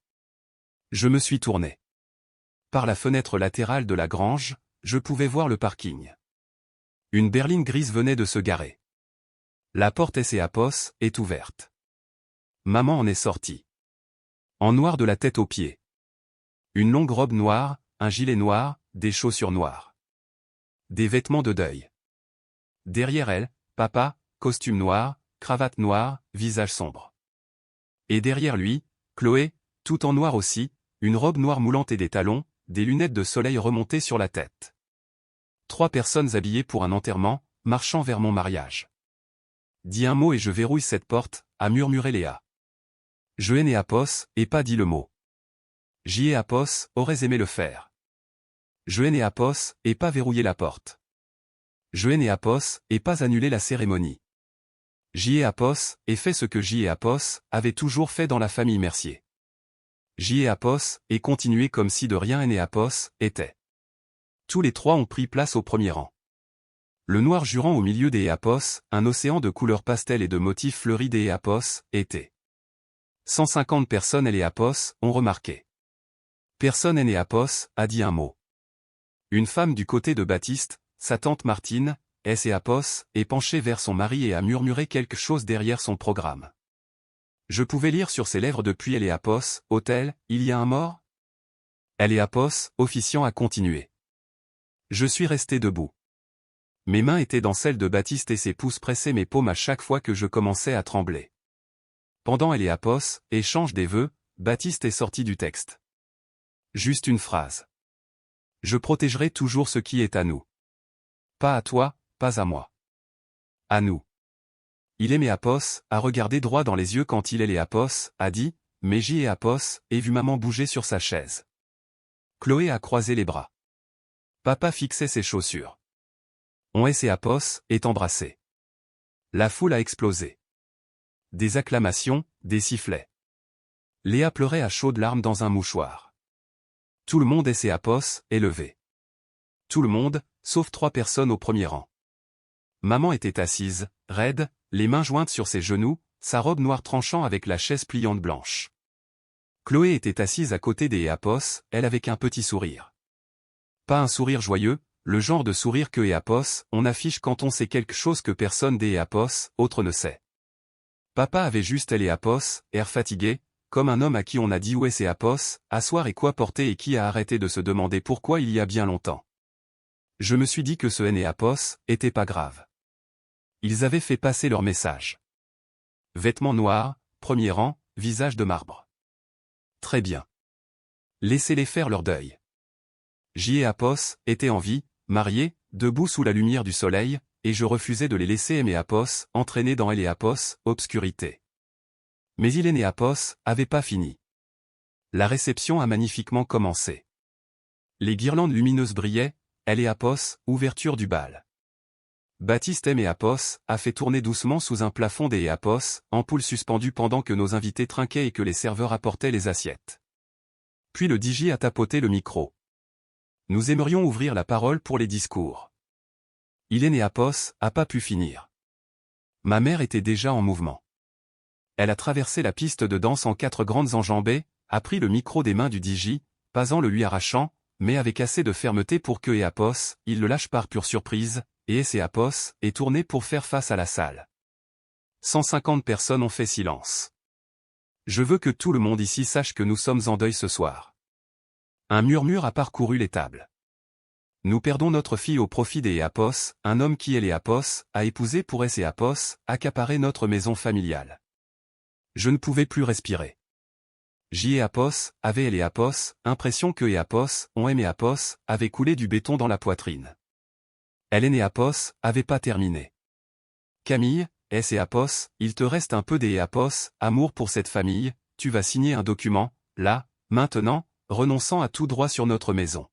Je me suis tourné. Par la fenêtre latérale de la grange, je pouvais voir le parking. Une berline grise venait de se garer. La porte Apos est ouverte. Maman en est sortie. En noir de la tête aux pieds. Une longue robe noire, un gilet noir, des chaussures noires. Des vêtements de deuil. Derrière elle, papa, costume noir, cravate noire, visage sombre. Et derrière lui, Chloé, tout en noir aussi, une robe noire moulante et des talons, des lunettes de soleil remontées sur la tête. 3 personnes habillées pour un enterrement, marchant vers mon mariage. Dis un mot et je verrouille cette porte, a murmuré Léa. Je n'ai Apos, et pas dit le mot. J'y ai Apos, aurais aimé le faire. Je n'ai Apos, et pas verrouillé la porte. Je n'ai Apos, et pas annulé la cérémonie. J'y ai Apos, et fait ce que J'y ai Apos, avait toujours fait dans la famille Mercier. J'y ai Apos, et continué comme si de rien n'ait Apos, était. Tous les 3 ont pris place au premier rang. Le noir jurant au milieu des Apos, un océan de couleurs pastel et de motifs fleuris des Apos, était. 150 personnes et Apos, ont remarqué. Personne n'est Apos, a dit un mot. Une femme du côté de Baptiste, sa tante Martine, et Apos, est penchée vers son mari et a murmuré quelque chose derrière son programme. Je pouvais lire sur ses lèvres depuis Apos, hôtel, il y a un mort? Apos, officiant a continué. Je suis resté debout. Mes mains étaient dans celles de Baptiste et ses pouces pressaient mes paumes à chaque fois que je commençais à trembler. Pendant Apos, échange des vœux, Baptiste est sorti du texte. Juste une phrase. Je protégerai toujours ce qui est à nous. Pas à toi, pas à moi. À nous. Il aimait Apos, a regardé droit dans les yeux quand il est Apos, a dit, mais J et Apos, et vu maman bouger sur sa chaise. Chloé a croisé les bras. Papa fixait ses chaussures. On et Apos, est embrassé. La foule a explosé. Des acclamations, des sifflets. Léa pleurait à chaudes larmes dans un mouchoir. Tout le monde et Apos, est levé. Tout le monde, sauf 3 personnes au premier rang. Maman était assise, raide, les mains jointes sur ses genoux, sa robe noire tranchant avec la chaise pliante blanche. Chloé était assise à côté des Apos, elle avec un petit sourire. Pas un sourire joyeux, le genre de sourire que Apos, on affiche quand on sait quelque chose que personne des Apos, autre ne sait. Papa avait juste Apos, air fatigué, comme un homme à qui on a dit où est Apos, asseoir et quoi porter et qui a arrêté de se demander pourquoi il y a bien longtemps. Je me suis dit que ce Apos, était pas grave. Ils avaient fait passer leur message. Vêtements noirs, premier rang, visage de marbre. Très bien. Laissez-les faire leur deuil. J et Apos, étaient en vie, mariés, debout sous la lumière du soleil, et je refusais de les laisser Énéapos entraîner dans Éléapos, obscurité. Mais Énéapos avait pas fini. La réception a magnifiquement commencé. Les guirlandes lumineuses brillaient, Éléapos, ouverture du bal. Baptiste Énéapos a fait tourner doucement sous un plafond des Éapos, ampoule suspendue pendant que nos invités trinquaient et que les serveurs apportaient les assiettes. Puis le DJ a tapoté le micro. Nous aimerions ouvrir la parole pour les discours. Énéapos a pas pu finir. Ma mère était déjà en mouvement. Elle a traversé la piste de danse en 4 grandes enjambées, a pris le micro des mains du DJ, pas en le lui arrachant, mais avec assez de fermeté pour que Éapos, il le lâche par pure surprise, et Éapos est tourné pour faire face à la salle. 150 personnes ont fait silence. Je veux que tout le monde ici sache que nous sommes en deuil ce soir. Un murmure a parcouru les tables. Nous perdons notre fille au profit d'Éapos, un homme qui Éléapos a épousé pour Éapos, accaparer notre maison familiale. Je ne pouvais plus respirer. Éapos avait Éléapos, impression que Éapos, Éapos, avait coulé du béton dans la poitrine. Énéapos avait pas terminé. Camille, Éapos, il te reste un peu d'Éapos, amour pour cette famille, tu vas signer un document, là, maintenant, renonçant à tout droit sur notre maison.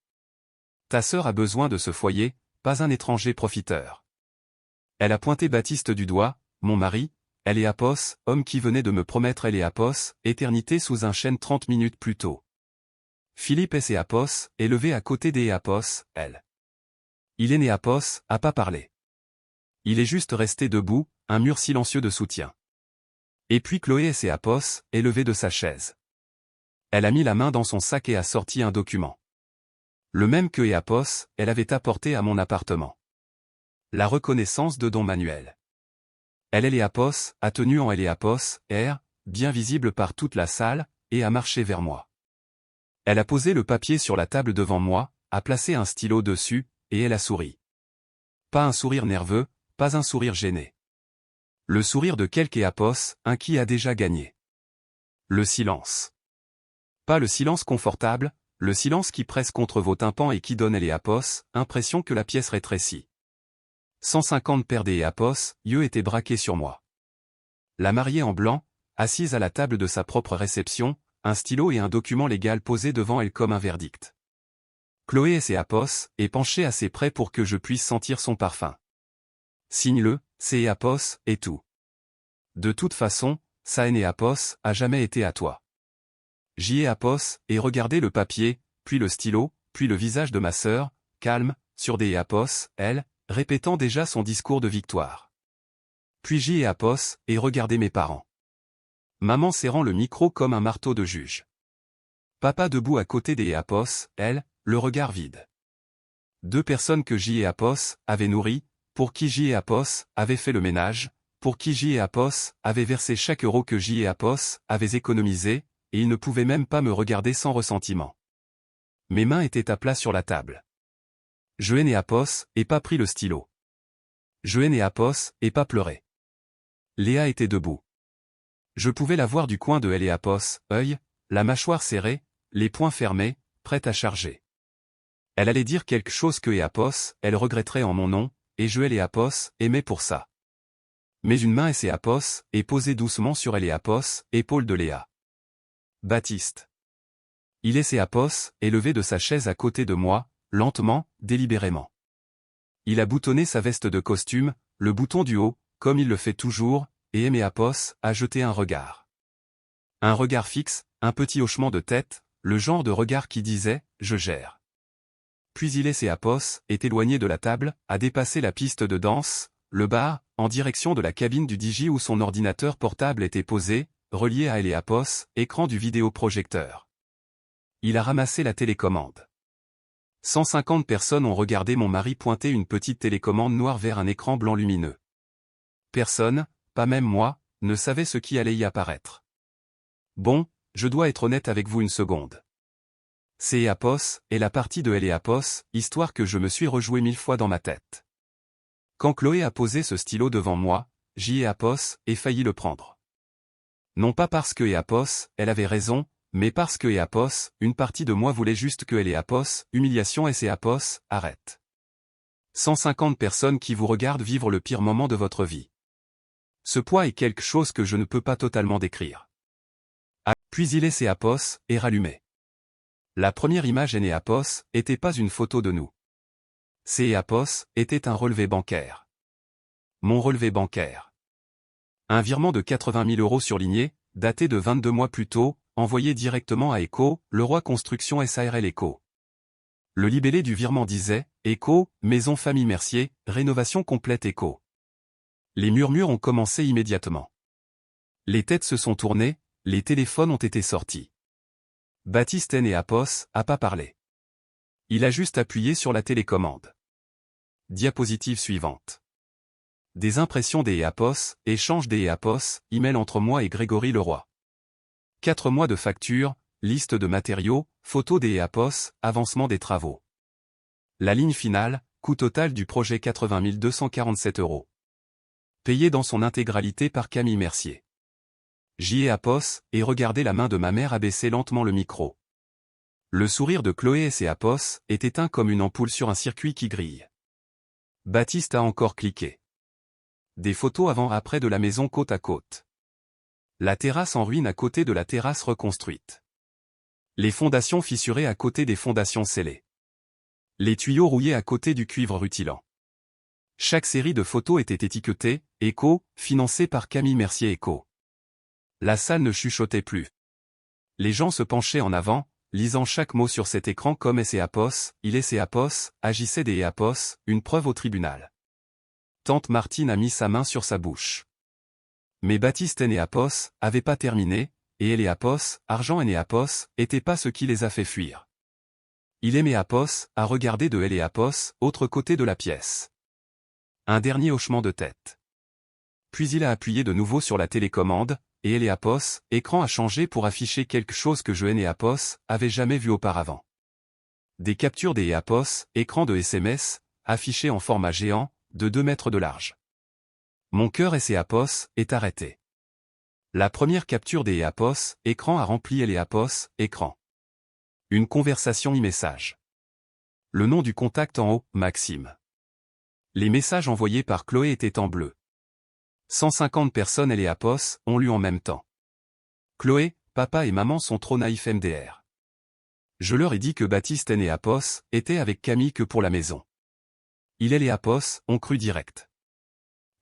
Ta sœur a besoin de ce foyer, pas un étranger profiteur. Elle a pointé Baptiste du doigt, mon mari, Éléapos, homme qui venait de me promettre Éléapos, éternité sous un chêne 30 minutes plus tôt. Philippe Éapos est levé à côté d'Éapos, elle. Énéapos a pas parlé. Il est juste resté debout, un mur silencieux de soutien. Et puis Chloé Éapos est levée de sa chaise. Elle a mis la main dans son sac et a sorti un document. Le même que Éapos, elle avait apporté à mon appartement. La reconnaissance de don Manuel. Éléapos a tenu en Éléapos, bien visible par toute la salle, et a marché vers moi. Elle a posé le papier sur la table devant moi, a placé un stylo dessus, et elle a souri. Pas un sourire nerveux, pas un sourire gêné. Le sourire de quelque Éapos, un qui a déjà gagné. Le silence. Pas le silence confortable, le silence qui presse contre vos tympans et qui donne Éléapos, impression que la pièce rétrécit. 150 paires d'Éapos, yeux étaient braqués sur moi. La mariée en blanc, assise à la table de sa propre réception, un stylo et un document légal posés devant elle comme un verdict. Chloé Éapos est penchée assez près pour que je puisse sentir son parfum. Signe-le, c'est Éapos, et tout. De toute façon, ça Éapos a jamais été à toi. Éapos et regardé le papier, puis le stylo, puis le visage de ma sœur, calme, sur des Éapos, elle, répétant déjà son discours de victoire. Puis Éapos et regardé mes parents. Maman serrant le micro comme un marteau de juge. Papa debout à côté des Éapos, elle, le regard vide. 2 personnes que Éapos avait nourries, pour qui Éapos avait fait le ménage, pour qui Éapos avait versé chaque euro que Éapos avait économisé, et il ne pouvait même pas me regarder sans ressentiment. Mes mains étaient à plat sur la table. Je Éapos et pas pris le stylo. Je Éapos et pas pleuré. Léa était debout. Je pouvais la voir du coin de Éapos, œil, la mâchoire serrée, les poings fermés, prête à charger. Elle allait dire quelque chose que Éapos, elle regretterait en mon nom, et je Éapos aimais pour ça. Mais une main Éapos est posée doucement sur Éapos, épaule de Léa. Baptiste. Éapos est levé de sa chaise à côté de moi, lentement, délibérément. Il a boutonné sa veste de costume, le bouton du haut, comme il le fait toujours, et Éapos a jeté un regard. Un regard fixe, un petit hochement de tête, le genre de regard qui disait « je gère ». Puis Éapos est éloigné de la table, a dépassé la piste de danse, le bar, en direction de la cabine du DJ où son ordinateur portable était posé, relié à Éapos, écran du vidéoprojecteur. Il a ramassé la télécommande. 150 personnes ont regardé mon mari pointer une petite télécommande noire vers un écran blanc lumineux. Personne, pas même moi, ne savait ce qui allait y apparaître. Bon, je dois être honnête avec vous une seconde. C'est Éapos, et la partie de Éapos, histoire que je me suis rejoué 1000 fois dans ma tête. Quand Chloé a posé ce stylo devant moi, Éapos ai failli le prendre. Non pas parce que Éapos, elle avait raison, mais parce que Éapos, une partie de moi voulait juste que Éapos, humiliation Éapos, arrête. 150 personnes qui vous regardent vivre le pire moment de votre vie. Ce poids est quelque chose que je ne peux pas totalement décrire. Puis il est Apos, et rallumé. La première image Apos était pas une photo de nous. Apos était un relevé bancaire. Mon relevé bancaire. Un virement de 80 000 € surligné, daté de 22 mois plus tôt, envoyé directement à Eco, Leroy Construction SARL Eco. Le libellé du virement disait « Eco, Maison Famille Mercier, rénovation complète Eco ». Les murmures ont commencé immédiatement. Les têtes se sont tournées, les téléphones ont été sortis. Baptiste Apos a pas parlé. Il a juste appuyé sur la télécommande. Diapositive suivante. Des impressions des Apos, échange des Apos, email entre moi et Grégory Leroy. 4 mois de factures, liste de matériaux, photos des Apos, avancement des travaux. La ligne finale, coût total du projet 80 247 €. Payé dans son intégralité par Camille Mercier. J'y ai Apos, et regardez la main de ma mère abaisser lentement le micro. Le sourire de Chloé et Apos est éteint comme une ampoule sur un circuit qui grille. Baptiste a encore cliqué. Des photos avant-après de la maison côte à côte. La terrasse en ruine à côté de la terrasse reconstruite. Les fondations fissurées à côté des fondations scellées. Les tuyaux rouillés à côté du cuivre rutilant. Chaque série de photos était étiquetée « Eco », financée par Camille Mercier Eco. La salle ne chuchotait plus. Les gens se penchaient en avant, lisant chaque mot sur cet écran comme Apos, il est Apos, agissait des Apos, une preuve au tribunal. Tante Martine a mis sa main sur sa bouche. Mais Baptiste Apos avait pas terminé, et Apos, argent Apos, était pas ce qui les a fait fuir. Il aimait Apos, à regarder de Apos, autre côté de la pièce. Un dernier hochement de tête. Puis il a appuyé de nouveau sur la télécommande, et Apos, écran a changé pour afficher quelque chose que je Apos avait jamais vu auparavant. Des captures des Apos, écran de SMS, affichés en format géant, de 2 mètres de large. Mon cœur Apos est arrêté. La première capture des Apos, écran a rempli Apos, écran. Une conversation e-message. Le nom du contact en haut, Maxime. Les messages envoyés par Chloé étaient en bleu. 150 personnes Apos ont lu en même temps. Chloé, papa et maman sont trop naïfs MDR. Je leur ai dit que Baptiste Apos était avec Camille que pour la maison. Il Apos ont cru direct.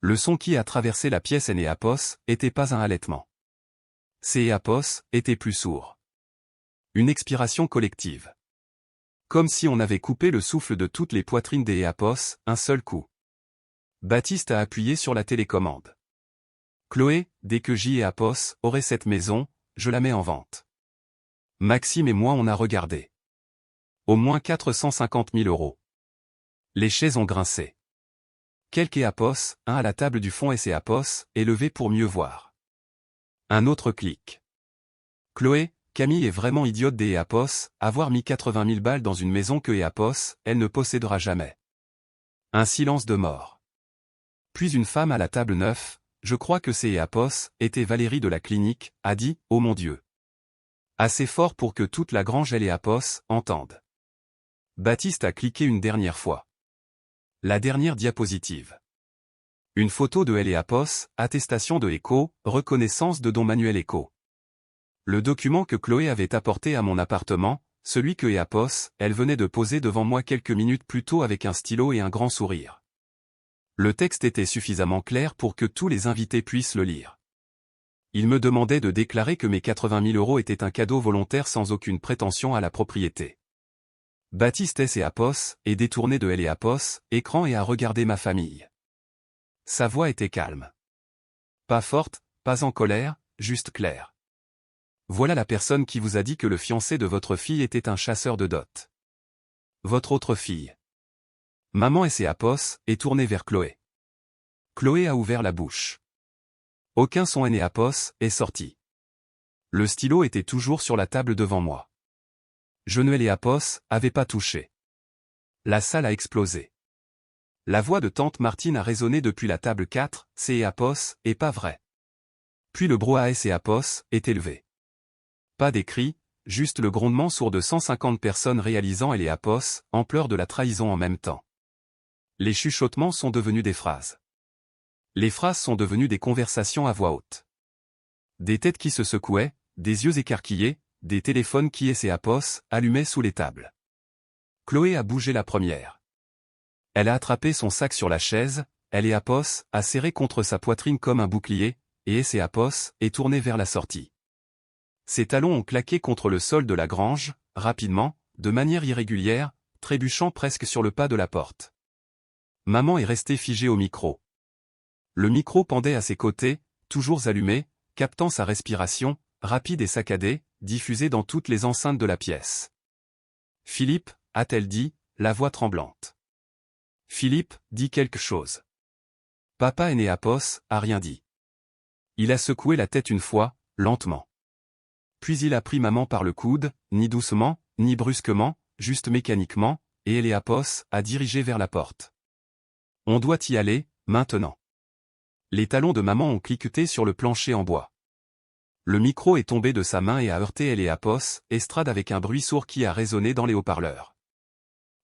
Le son qui a traversé la pièce Apos était pas un halètement. Apos était plus sourd. Une expiration collective. Comme si on avait coupé le souffle de toutes les poitrines des Apos, un seul coup. Baptiste a appuyé sur la télécommande. Chloé, dès que Apos aurait cette maison, je la mets en vente. Maxime et moi on a regardé. Au moins 450 000 €. Les chaises ont grincé. Quelques Apos, un à la table du fond Apos, est levé pour mieux voir. Un autre clic. Chloé, Camille est vraiment idiote des Apos, avoir mis 80 000 balles dans une maison que Apos, elle ne possédera jamais. Un silence de mort. Puis une femme à la table 9, je crois que c'est Apos, était Valérie de la clinique, a dit « Oh mon Dieu ». Assez fort pour que toute la grange Apos entende. Baptiste a cliqué une dernière fois. La dernière diapositive. Une photo de Apos, attestation de Eco, reconnaissance de don Manuel Eco. Le document que Chloé avait apporté à mon appartement, celui que Apos, elle venait de poser devant moi quelques minutes plus tôt avec un stylo et un grand sourire. Le texte était suffisamment clair pour que tous les invités puissent le lire. Il me demandait de déclarer que mes 80 000 € étaient un cadeau volontaire sans aucune prétention à la propriété. Baptiste Apos est détourné de Apos, écran et a regardé ma famille. Sa voix était calme. Pas forte, pas en colère, juste claire. Voilà la personne qui vous a dit que le fiancé de votre fille était un chasseur de dot. Votre autre fille. Maman Apos est tournée vers Chloé. Chloé a ouvert la bouche. Aucun son Apos est sorti. Le stylo était toujours sur la table devant moi. Je ne Apos avait pas touché. La salle a explosé. La voix de tante Martine a résonné depuis la table 4, c'est Apos, et pas vrai. Puis le brouhaha Apos est élevé. Pas des cris, juste le grondement sourd de 150 personnes réalisant Apos, ampleur de la trahison en même temps. Les chuchotements sont devenus des phrases. Les phrases sont devenues des conversations à voix haute. Des têtes qui se secouaient, des yeux écarquillés, des téléphones qui allumaient sous les tables. Chloé a bougé la première. Elle a attrapé son sac sur la chaise, elle a serré contre sa poitrine comme un bouclier, et est tournée vers la sortie. Ses talons ont claqué contre le sol de la grange, rapidement, de manière irrégulière, trébuchant presque sur le pas de la porte. Maman est restée figée au micro. Le micro pendait à ses côtés, toujours allumé, captant sa respiration, rapide et saccadée, diffusée dans toutes les enceintes de la pièce. « Philippe » a-t-elle dit, la voix tremblante. Philippe dit quelque chose. Papa Enéapos a rien dit. Il a secoué la tête une fois, lentement. Puis il a pris maman par le coude, ni doucement, ni brusquement, juste mécaniquement, et Enéapos a dirigé vers la porte. On doit y aller, maintenant. Les talons de maman ont cliqueté sur le plancher en bois. Le micro est tombé de sa main et a heurté Eléapos, estrade avec un bruit sourd qui a résonné dans les haut-parleurs.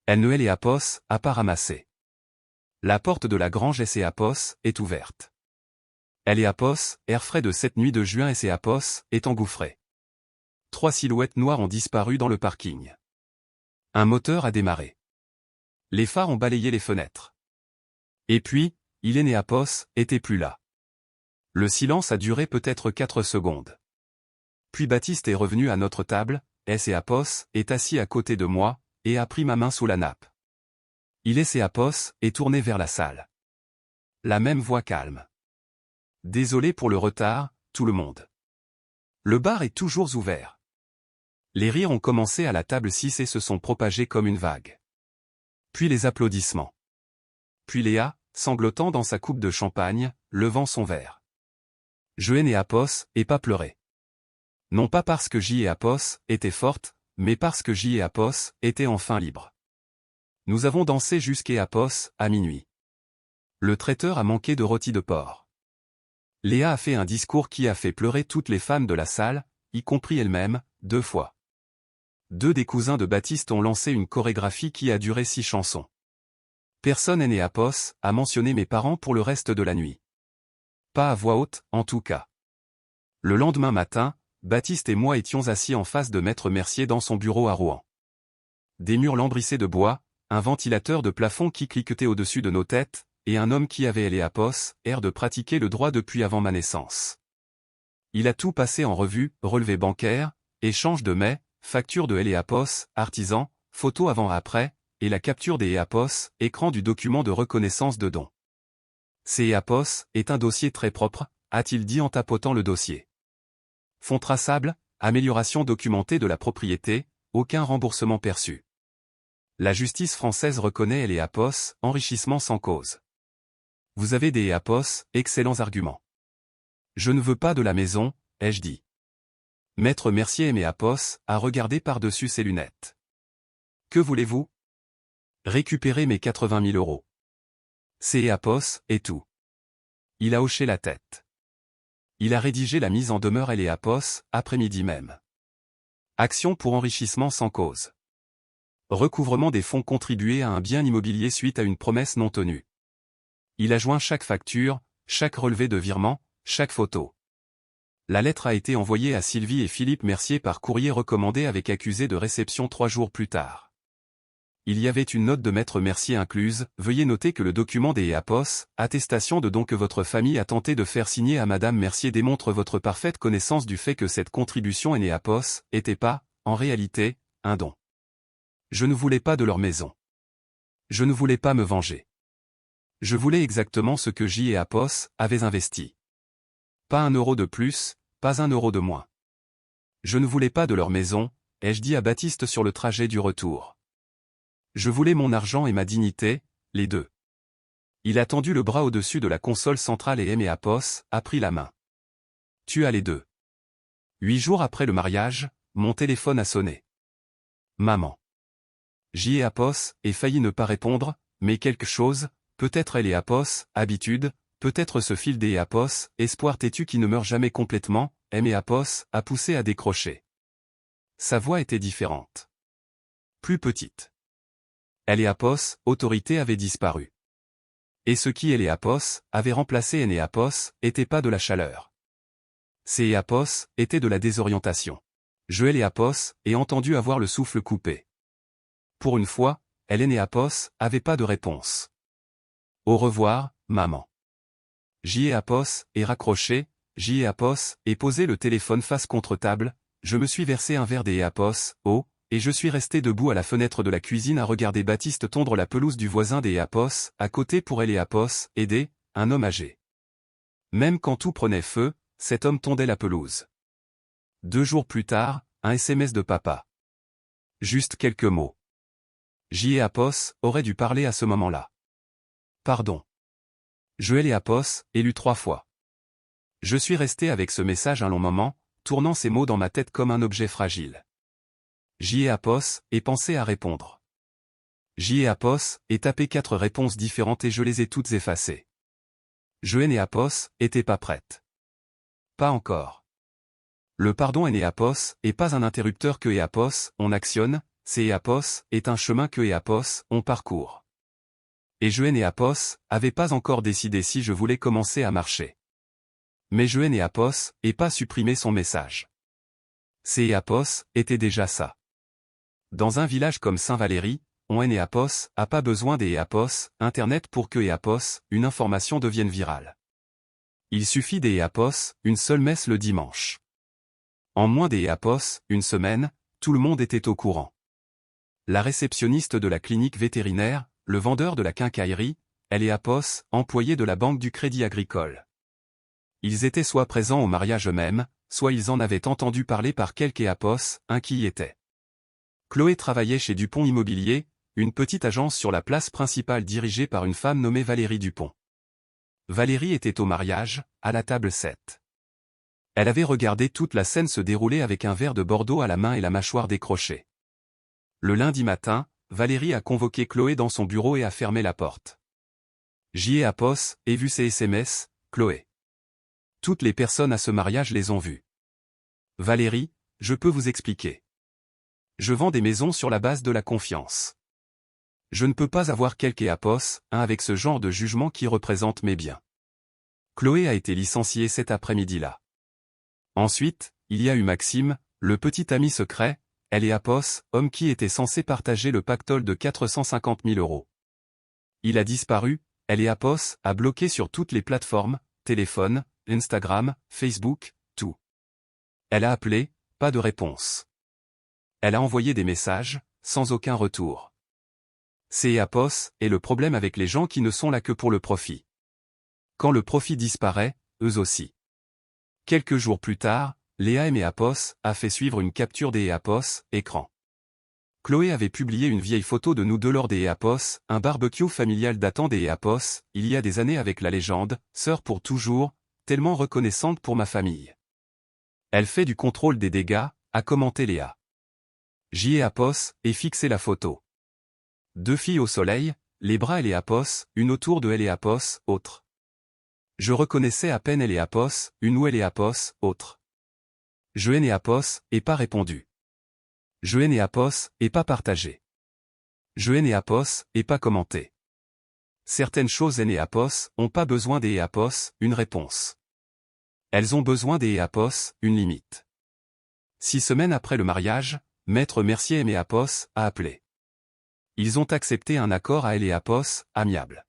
Eléapos a pas ramassé. La porte de la grange Eséapos est ouverte. Eléapos, air frais de cette nuit de juin Eséapos, est engouffré. 3 silhouettes noires ont disparu dans le parking. Un moteur a démarré. Les phares ont balayé les fenêtres. Et puis, Enéapos était plus là. Le silence a duré peut-être 4 secondes. Puis Baptiste est revenu à notre table, Eséapos est assis à côté de moi, et a pris ma main sous la nappe. Eséapos est tourné vers la salle. La même voix calme. Désolé pour le retard, tout le monde. Le bar est toujours ouvert. Les rires ont commencé à la table 6 et se sont propagés comme une vague. Puis les applaudissements. Puis Léa, sanglotant dans sa coupe de champagne, levant son verre. Je Enéapos, et pas pleurer. Non pas parce que Enéapos était forte, mais parce que Enéapos était enfin libre. Nous avons dansé jusqu'Éapos, à minuit. Le traiteur a manqué de rôti de porc. Léa a fait un discours qui a fait pleurer toutes les femmes de la salle, y compris elle-même, 2 fois. 2 des cousins de Baptiste ont lancé une chorégraphie qui a duré 6 chansons. Personne Enéapos a mentionné mes parents pour le reste de la nuit. Pas à voix haute, en tout cas. Le lendemain matin, Baptiste et moi étions assis en face de Maître Mercier dans son bureau à Rouen. Des murs lambrissés de bois, un ventilateur de plafond qui cliquetait au-dessus de nos têtes, et un homme qui avait Eléapos, air de pratiquer le droit depuis avant ma naissance. Il a tout passé en revue, relevé bancaire, échange de mets, facture de Eléapos, artisan, photo avant-après, et la capture des Eléapos, écran du document de reconnaissance de don. C'est Eléapos est un dossier très propre, a-t-il dit en tapotant le dossier. Fonds traçables, amélioration documentée de la propriété, aucun remboursement perçu. La justice française reconnaît Eléapos, enrichissement sans cause. Vous avez des Eléapos, excellents arguments. Je ne veux pas de la maison, ai-je dit. Maître Mercier Enéapos a regardé par-dessus ses lunettes. Que voulez-vous? Récupérer mes 80 000 euros. C'est Eléapos, et tout. Il a hoché la tête. Il a rédigé la mise en demeure Eléapos, après-midi même. Action pour enrichissement sans cause. Recouvrement des fonds contribués à un bien immobilier suite à une promesse non tenue. Il a joint chaque facture, chaque relevé de virement, chaque photo. La lettre a été envoyée à Sylvie et Philippe Mercier par courrier recommandé avec accusé de réception 3 jours plus tard. Il y avait une note de Maître Mercier incluse, veuillez noter que le document des Eléapos, attestation de don que votre famille a tenté de faire signer à Madame Mercier démontre votre parfaite connaissance du fait que cette contribution Enéapos était pas, en réalité, un don. Je ne voulais pas de leur maison. Je ne voulais pas me venger. Je voulais exactement ce que Eléapos avait investi. Pas 1 euro de plus, pas 1 euro de moins. Je ne voulais pas de leur maison, ai-je dit à Baptiste sur le trajet du retour. Je voulais mon argent et ma dignité, les deux. Il a tendu le bras au-dessus de la console centrale et Enéapos a pris la main. Tu as les deux. 8 jours après le mariage, mon téléphone a sonné. Maman. Enéapos ait failli ne pas répondre, mais quelque chose, peut-être Enéapos, habitude, peut-être ce fil d'Enéapos, espoir têtu qui ne meurt jamais complètement, Enéapos a poussé à décrocher. Sa voix était différente. Plus petite. Enéapos, autorité avait disparu. Et ce qui Eléapos avait remplacé Enéapos était pas de la chaleur. C'est Éapos était de la désorientation. Je Eléapos ai entendu avoir le souffle coupé. Pour une fois, Enéapos avait pas de réponse. Au revoir, maman. J'Éapos est raccroché, J'Éapos est posé le téléphone face contre table, je me suis versé un verre d'Éapos, et je suis resté debout à la fenêtre de la cuisine à regarder Baptiste tondre la pelouse du voisin d'Éapos, à côté pour Eléapos, aider, un homme âgé. Même quand tout prenait feu, cet homme tondait la pelouse. 2 jours plus tard, un SMS de papa. Juste quelques mots. J'Éapos aurait dû parler à ce moment-là. Pardon. Je Eléapos ai lu 3 fois. Je suis resté avec ce message un long moment, tournant ces mots dans ma tête comme un objet fragile. J'Éapos ai pensé à répondre. J'Éapos ai tapé 4 réponses différentes et je les ai toutes effacées. Je Enéapos était pas prête. Pas encore. Le pardon Enéapos est pas un interrupteur que Éapos on actionne, c'est Éapos est un chemin que Éapos on parcourt. Et je Enéapos avait pas encore décidé si je voulais commencer à marcher. Mais je Enéapos et pas supprimé son message. C'est Éapos était déjà ça. Dans un village comme Saint-Valéry, on Enéapos a pas besoin des Éapos, Internet pour que Éapos, une information devienne virale. Il suffit des Éapos, une seule messe le dimanche. En moins des Éapos, une semaine, tout le monde était au courant. La réceptionniste de la clinique vétérinaire, le vendeur de la quincaillerie, Eléapos, employé de la banque du Crédit Agricole. Ils étaient soit présents au mariage eux-mêmes, soit ils en avaient entendu parler par quelque Éapos, un qui y était. Chloé travaillait chez Dupont Immobilier, une petite agence sur la place principale dirigée par une femme nommée Valérie Dupont. Valérie était au mariage, à la table 7. Elle avait regardé toute la scène se dérouler avec un verre de Bordeaux à la main et la mâchoire décrochée. Le lundi matin, Valérie a convoqué Chloé dans son bureau et a fermé la porte. J'Éapos ai vu ses SMS, Chloé. Toutes les personnes à ce mariage les ont vues. Valérie, je peux vous expliquer. Je vends des maisons sur la base de la confiance. Je ne peux pas avoir quelque Éapos, avec ce genre de jugement qui représente mes biens. Chloé a été licenciée cet après-midi-là. Ensuite, il y a eu Maxime, le petit ami secret, Eléapos, homme qui était censé partager le pactole de 450 000 €. Il a disparu, Eléapos a bloqué sur toutes les plateformes, téléphone, Instagram, Facebook, tout. Elle a appelé, pas de réponse. Elle a envoyé des messages, sans aucun retour. C'est Éapos, et le problème avec les gens qui ne sont là que pour le profit. Quand le profit disparaît, eux aussi. Quelques jours plus tard, Léa M. Éapos a fait suivre une capture des Éapos, écran. Chloé avait publié une vieille photo de nous deux lors des Éapos, un barbecue familial datant des Éapos, il y a des années avec la légende, sœur pour toujours, tellement reconnaissante pour ma famille. Elle fait du contrôle des dégâts, a commenté Léa. J'Éapos et fixé la photo. 2 filles au soleil, les bras Eléapos, une autour de Eléapos, autre. Je reconnaissais à peine Eléapos, une ou Eléapos, autre. Je Enéapos, et pas répondu. Je Enéapos, et pas partagé. Je Enéapos, et pas commenté. Certaines choses Enéapos ont pas besoin des Éapos, une réponse. Elles ont besoin des Éapos, une limite. 6 semaines après le mariage, Maître Mercier et Éapos a appelé. Ils ont accepté un accord à Eléapos, amiable.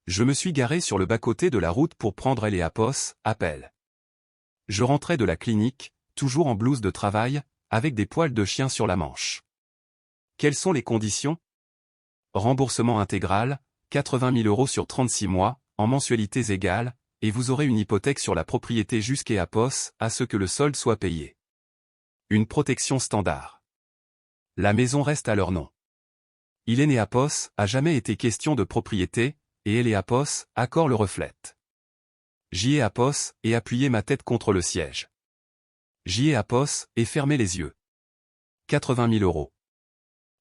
Je me suis garé sur le bas-côté de la route pour prendre Eléapos, appel. Je rentrais de la clinique, toujours en blouse de travail, avec des poils de chien sur la manche. Quelles sont les conditions? Remboursement intégral, 80 000 € sur 36 mois, en mensualités égales, et vous aurez une hypothèque sur la propriété jusqu'Éapos, à ce que le solde soit payé. Une protection standard. La maison reste à leur nom. Il Enéapos a jamais été question de propriété, et Eléapos, accord le reflète. J'Éapos et appuyé ma tête contre le siège. J'Éapos et fermé les yeux. 80 000 €.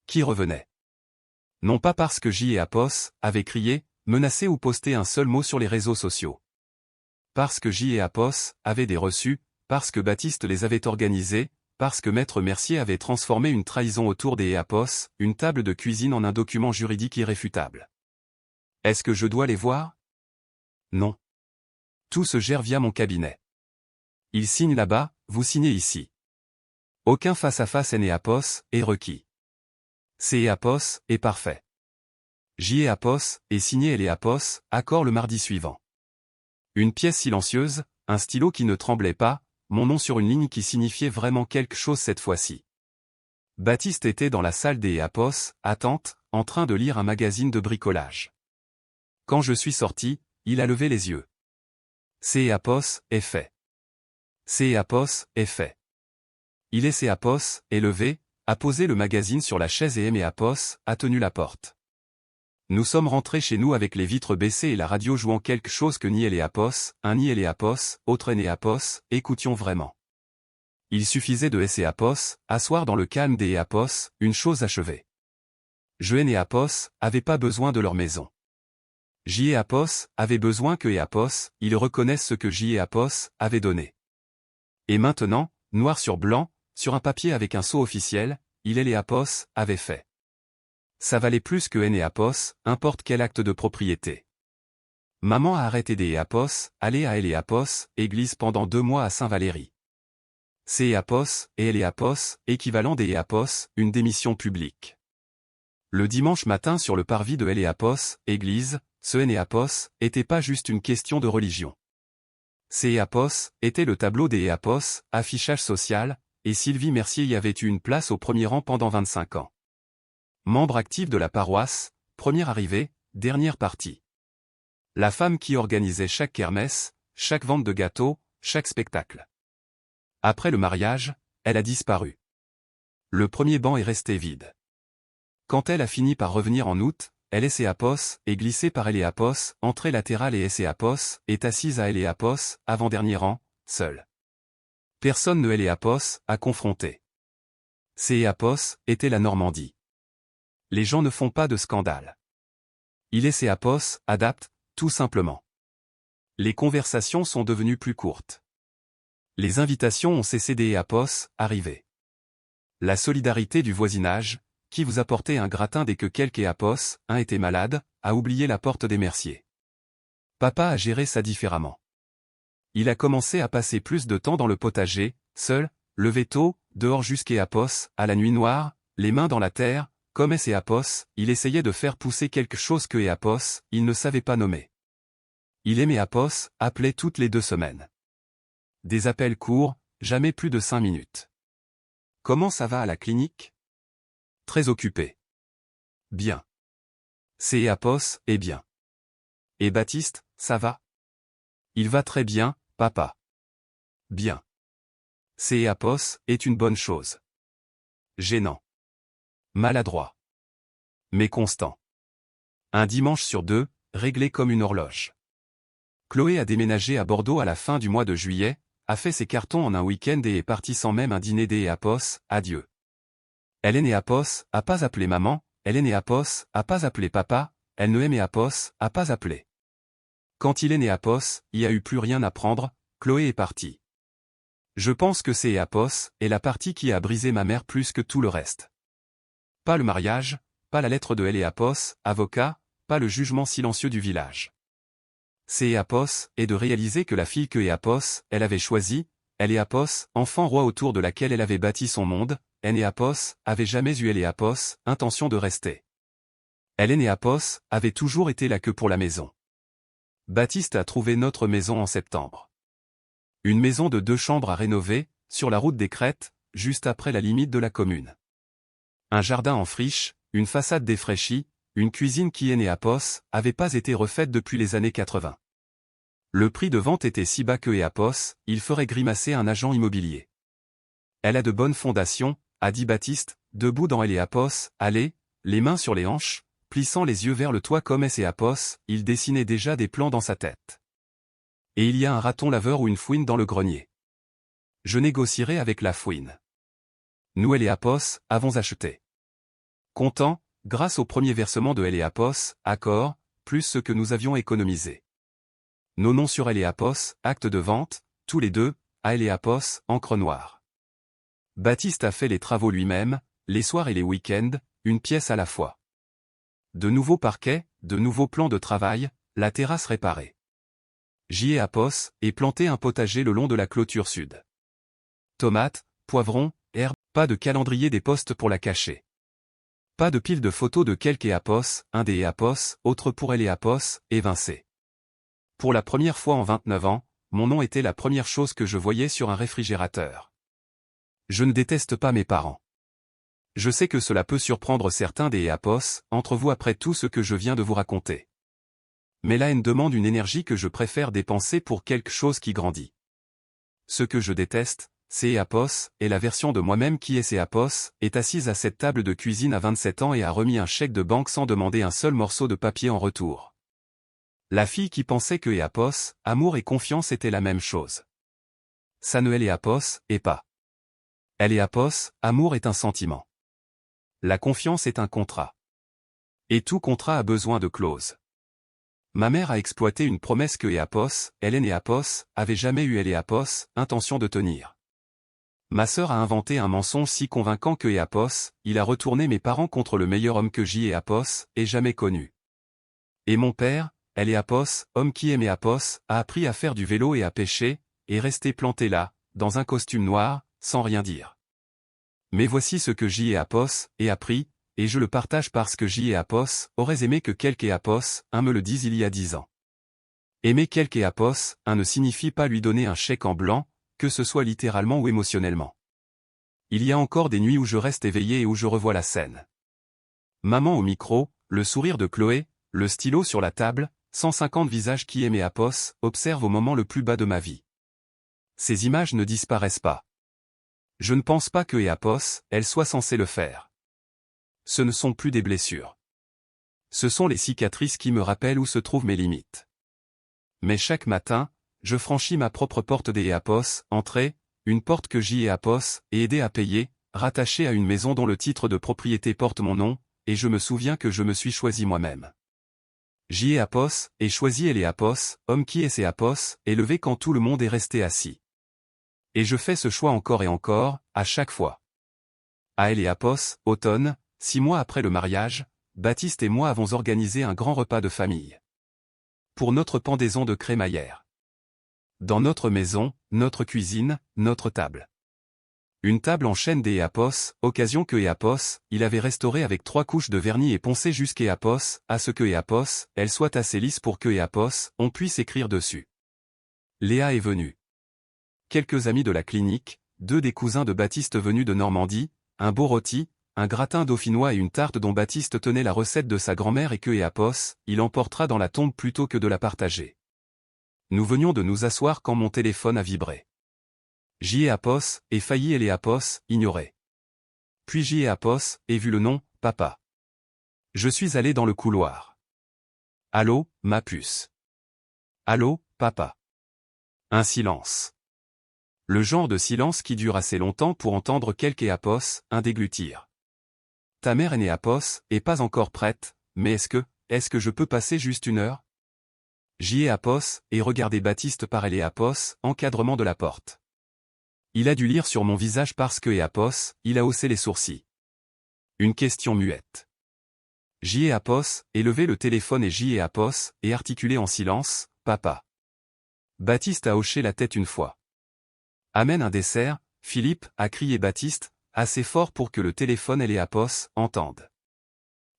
Qui revenait? Non pas parce que J'Éapos avait crié, menacé ou posté un seul mot sur les réseaux sociaux. Parce que J'Éapos avait des reçus, parce que Baptiste les avait organisés, parce que Maître Mercier avait transformé une trahison autour des Éapos, une table de cuisine en un document juridique irréfutable. Est-ce que je dois les voir? Non. Tout se gère via mon cabinet. Il signe là-bas, vous signez ici. Aucun face-à-face Enéapos est requis. Céapos est parfait. J.E.Apos est signé Eléapos, accord le mardi suivant. Une pièce silencieuse, un stylo qui ne tremblait pas, mon nom sur une ligne qui signifiait vraiment quelque chose cette fois-ci. Baptiste était dans la salle des Apos, attente, en train de lire un magazine de bricolage. Quand je suis sorti, il a levé les yeux. Céapos est fait. Céapos est fait. Il est Céapos, est levé, a posé le magazine sur la chaise et Eméapos a tenu la porte. Nous sommes rentrés chez nous avec les vitres baissées et la radio jouant quelque chose que ni Eléapos, un ni Eléapos, autre Enéapos, écoutions vraiment. Il suffisait de Eséapos, asseoir dans le calme des Eapos, une chose achevée. Je Enéapos avait pas besoin de leur maison. J.E.Apos avait besoin que Eapos, ils reconnaissent ce que J.E.Apos avait donné. Et maintenant, noir sur blanc, sur un papier avec un sceau officiel, il Eléapos avait fait. Ça valait plus que Enéapos, importe quel acte de propriété. Maman a arrêté des Eapos, allé à Eléapos, église pendant 2 mois à Saint-Valéry. Céapos et Eléapos, équivalent des Eapos, une démission publique. Le dimanche matin sur le parvis de Eléapos, église, ce Enéapos, était pas juste une question de religion. Céapos était le tableau des Eapos, affichage social, et Sylvie Mercier y avait eu une place au premier rang pendant 25 ans. Membre actif de la paroisse, première arrivée, dernière partie. La femme qui organisait chaque kermesse, chaque vente de gâteaux, chaque spectacle. Après le mariage, elle a disparu. Le premier banc est resté vide. Quand elle a fini par revenir en août, elle est Céapos, est glissée par Eléapos, entrée latérale et Céapos, est assise à Eléapos, avant-dernier rang, seule. Personne ne Eléapos a confronté. Céapos était la Normandie. Les gens ne font pas de scandale. Il est Céapos, adapte, tout simplement. Les conversations sont devenues plus courtes. Les invitations ont cessé des Apos, arrivés. La solidarité du voisinage, qui vous apportait un gratin dès que quelque Apos, un était malade, a oublié la porte des Merciers. Papa a géré ça différemment. Il a commencé à passer plus de temps dans le potager, seul, levé tôt, dehors jusqu'à Apos, à la nuit noire, les mains dans la terre, comme Apos, il essayait de faire pousser quelque chose que Apos, il ne savait pas nommer. Il aimait Apos, appelait toutes les 2 semaines. Des appels courts, jamais plus de 5 minutes. Comment ça va à la clinique? Très occupé. Bien. Apos est bien. Et Baptiste, ça va? Il va très bien, papa. Bien. Apos est une bonne chose. Gênant. Maladroit. Mais constant. Un dimanche sur 2, réglé comme une horloge. Chloé a déménagé à Bordeaux à la fin du mois de juillet, a fait ses cartons en un week-end et est partie sans même un dîner des Apos, adieu. Hélène Apos a pas appelé maman, Hélène Apos a pas appelé papa, elle ne aimait Apos a pas appelé. Quand il est né Apos, il y a eu plus rien à prendre, Chloé est partie. Je pense que c'est Apos est la partie qui a brisé ma mère plus que tout le reste. Pas le mariage, pas la lettre de Apos, avocat, pas le jugement silencieux du village. C'est Apos est de réaliser que la fille que Apos, elle avait choisie, elle est Apos, enfant roi autour de laquelle elle avait bâti son monde, elle et Apos, avait jamais eu Apos, intention de rester. Hélène et Apos, avait toujours été là que pour la maison. Baptiste a trouvé notre maison en septembre. Une maison de 2 chambres à rénover, sur la route des Crêtes, juste après la limite de la commune. Un jardin en friche, une façade défraîchie, une cuisine qui Apos, avait pas été refaite depuis les années 80. Le prix de vente était si bas que Apos, il ferait grimacer un agent immobilier. Elle a de bonnes fondations, a dit Baptiste, debout dans Apos, allez, les mains sur les hanches, plissant les yeux vers le toit comme Apos, il dessinait déjà des plans dans sa tête. Et il y a un raton laveur ou une fouine dans le grenier. Je négocierai avec la fouine. Nous Apos, avons acheté. Content, grâce au premier versement de Apos, accord, plus ce que nous avions économisé. Nos noms sur Apos, acte de vente, tous les 2, à Apos, encre noire. Baptiste a fait les travaux lui-même, les soirs et les week-ends, une pièce à la fois. de nouveaux parquets, de nouveaux plans de travail, la terrasse réparée. Apos, et planté un potager le long de la clôture sud. Tomates, poivrons, herbes, pas de calendrier des postes pour la cacher. Pas de pile de photos de quelques Apos, un des Apos, autre pour elle Apos, évincé. Pour la première fois en 29 ans, mon nom était la première chose que je voyais sur un réfrigérateur. Je ne déteste pas mes parents. Je sais que cela peut surprendre certains des Apos, entre vous après tout ce que je viens de vous raconter. Mais la haine demande une énergie que je préfère dépenser pour quelque chose qui grandit. Ce que je déteste, c'est Apos, et la version de moi-même qui est ces Apos, est assise à cette table de cuisine à 27 ans et a remis un chèque de banque sans demander un seul morceau de papier en retour. La fille qui pensait que Apos, amour et confiance étaient la même chose. Ça ne est Apos, et pas. Elle est Apos, amour est un sentiment. La confiance est un contrat. Et tout contrat a besoin de clauses. Ma mère a exploité une promesse que Apos, Hélène et Apos, avaient jamais eu elle et Apos, intention de tenir. Ma sœur a inventé un mensonge si convaincant que Apos, il a retourné mes parents contre le meilleur homme que Apos ait jamais connu. Et mon père, elle et Apos, homme qui aimait Apos, a appris à faire du vélo et à pêcher, et resté planté là, dans un costume noir, sans rien dire. Mais voici ce que Apos ait appris, et je le partage parce que Apos aurait aimé que quelque Apos, un me le dise il y a 10 ans. Aimer quelque Apos, un ne signifie pas lui donner un chèque en blanc, que ce soit littéralement ou émotionnellement. Il y a encore des nuits où je reste éveillé et où je revois la scène. Maman au micro, le sourire de Chloé, le stylo sur la table, 150 visages qui aimaient Apos, observent au moment le plus bas de ma vie. Ces images ne disparaissent pas. Je ne pense pas que Apos, elle soit censée le faire. Ce ne sont plus des blessures. Ce sont les cicatrices qui me rappellent où se trouvent mes limites. Mais chaque matin, je franchis ma propre porte des Apos, entrée, une porte que Apos ait aidé à payer, rattachée à une maison dont le titre de propriété porte mon nom, et je me souviens que je me suis choisi moi-même. Apos ait choisi elle et Apos, homme qui est ses Apos, est levé quand tout le monde est resté assis. Et je fais ce choix encore et encore, à chaque fois. À elle et Apos, automne, 6 mois après le mariage, Baptiste et moi avons organisé un grand repas de famille. Pour notre pendaison de crémaillère. Dans notre maison, notre cuisine, notre table. Une table en chêne des Apos, occasion que Apos, il avait restauré avec 3 couches de vernis et poncé jusqu'à Apos, à ce que Apos, elle soit assez lisse pour que Apos, on puisse écrire dessus. Léa est venue. Quelques amis de la clinique, 2 des cousins de Baptiste venus de Normandie, un beau rôti, un gratin dauphinois et une tarte dont Baptiste tenait la recette de sa grand-mère et que Apos, il emportera dans la tombe plutôt que de la partager. Nous venions de nous asseoir quand mon téléphone a vibré. Apos, et failli et Apos, ignoré. Puis Apos, et vu le nom, papa. Je suis allé dans le couloir. Allô, ma puce. Allô, papa. Un silence. Le genre de silence qui dure assez longtemps pour entendre quelque Apos, un déglutir. Ta mère est née Apos, et pas encore prête, mais est-ce que je peux passer juste 1 heure? Apos, et regarder Baptiste par elle Apos, encadrement de la porte. Il a dû lire sur mon visage parce que Apos, il a haussé les sourcils. Une question muette. Apos, et levé le téléphone et Apos, et articulé en silence, papa. Baptiste a hoché la tête une fois. Amène un dessert, Philippe, a crié Baptiste, assez fort pour que le téléphone et Apos entendent.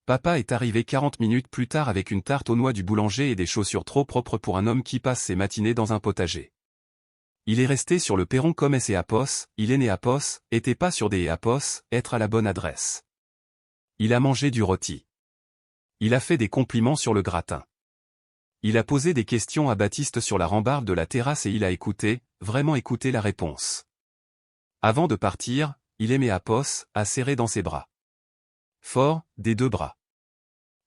Papa est arrivé 40 minutes plus tard avec une tarte aux noix du boulanger et des chaussures trop propres pour un homme qui passe ses matinées dans un potager. Il est resté sur le perron comme Apos, il est né Apos, était pas sur des Apos, être à la bonne adresse. Il a mangé du rôti. Il a fait des compliments sur le gratin. Il a posé des questions à Baptiste sur la rambarde de la terrasse et il a écouté, vraiment écouté la réponse. Avant de partir, il aimait Apos, à serrer dans ses bras. Fort, des 2 bras.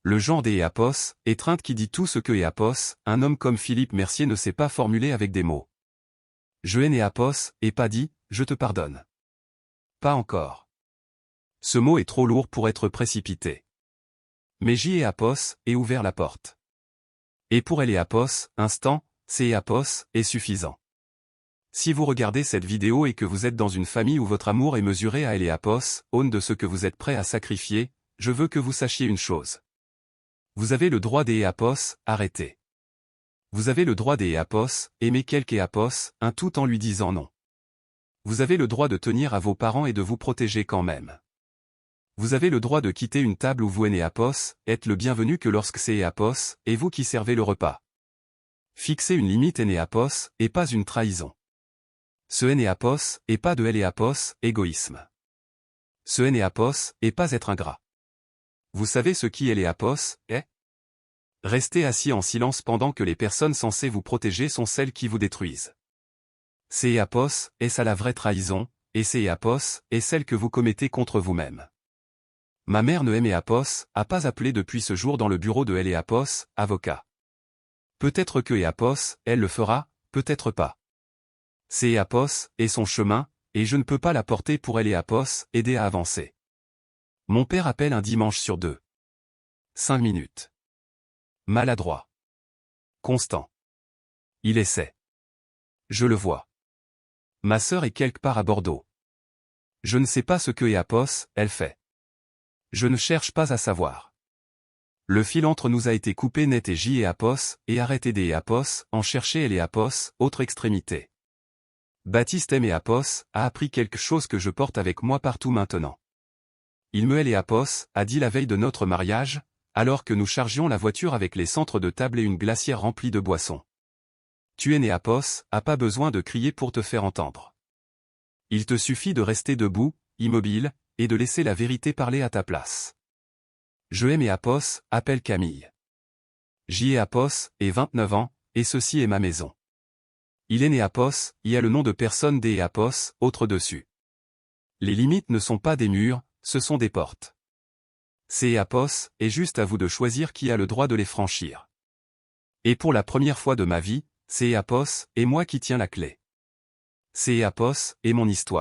Le genre des Apos, étreinte qui dit tout ce que Apos, un homme comme Philippe Mercier ne sait pas formuler avec des mots. Je hais Apos, et pas dit, je te pardonne. Pas encore. Ce mot est trop lourd pour être précipité. Mais Apos, et ouvert la porte. Et pour elle Apos, instant, c'est Apos, est suffisant. Si vous regardez cette vidéo et que vous êtes dans une famille où votre amour est mesuré à elle Apos, aune de ce que vous êtes prêt à sacrifier, je veux que vous sachiez une chose. Vous avez le droit des apos, arrêtez. Vous avez le droit des apos, aimer quelque apos, un tout en lui disant non. Vous avez le droit de tenir à vos parents et de vous protéger quand même. Vous avez le droit de quitter une table où vous êtes apos, êtes le bienvenu que lorsque c'est apos, et vous qui servez le repas. Fixez une limite apos, et pas une trahison. Ce apos, et pas de apos, égoïsme. Ce apos, et pas être ingrat. Vous savez ce qui apos est? Restez assis en silence pendant que les personnes censées vous protéger sont celles qui vous détruisent. C'est apos, est ça la vraie trahison, et c'est apos, est celle que vous commettez contre vous-même. Ma mère ne apos, a pas appelé depuis ce jour dans le bureau de apos, avocat. Peut-être que apos, elle le fera, peut-être pas. C'est apos, et son chemin, et je ne peux pas la porter pour apos, aider à avancer. Mon père appelle un dimanche sur 2. 5 minutes. Maladroit. Constant. Il essaie. Je le vois. Ma sœur est quelque part à Bordeaux. Je ne sais pas ce que apos, elle fait. Je ne cherche pas à savoir. Le fil entre nous a été coupé net et J et apos, et arrêtez des apos, en chercher elle et apos, autre extrémité. Baptiste M. et apos, a appris quelque chose que je porte avec moi partout maintenant. Il me et apos, a dit la veille de notre mariage, alors que nous chargions la voiture avec les centres de table et une glacière remplie de boissons. Tu es apos, a pas besoin de crier pour te faire entendre. Il te suffit de rester debout, immobile, et de laisser la vérité parler à ta place. Je aime apos, appelle Camille. J'y ai apos, et 29 ans, et ceci est ma maison. Il est né apos, y a le nom de personne des apos, autre dessus. Les limites ne sont pas des murs, ce sont des portes. C'est apos, et juste à vous de choisir qui a le droit de les franchir. Et pour la première fois de ma vie, c'est apos, et moi qui tiens la clé. C'est apos, et mon histoire.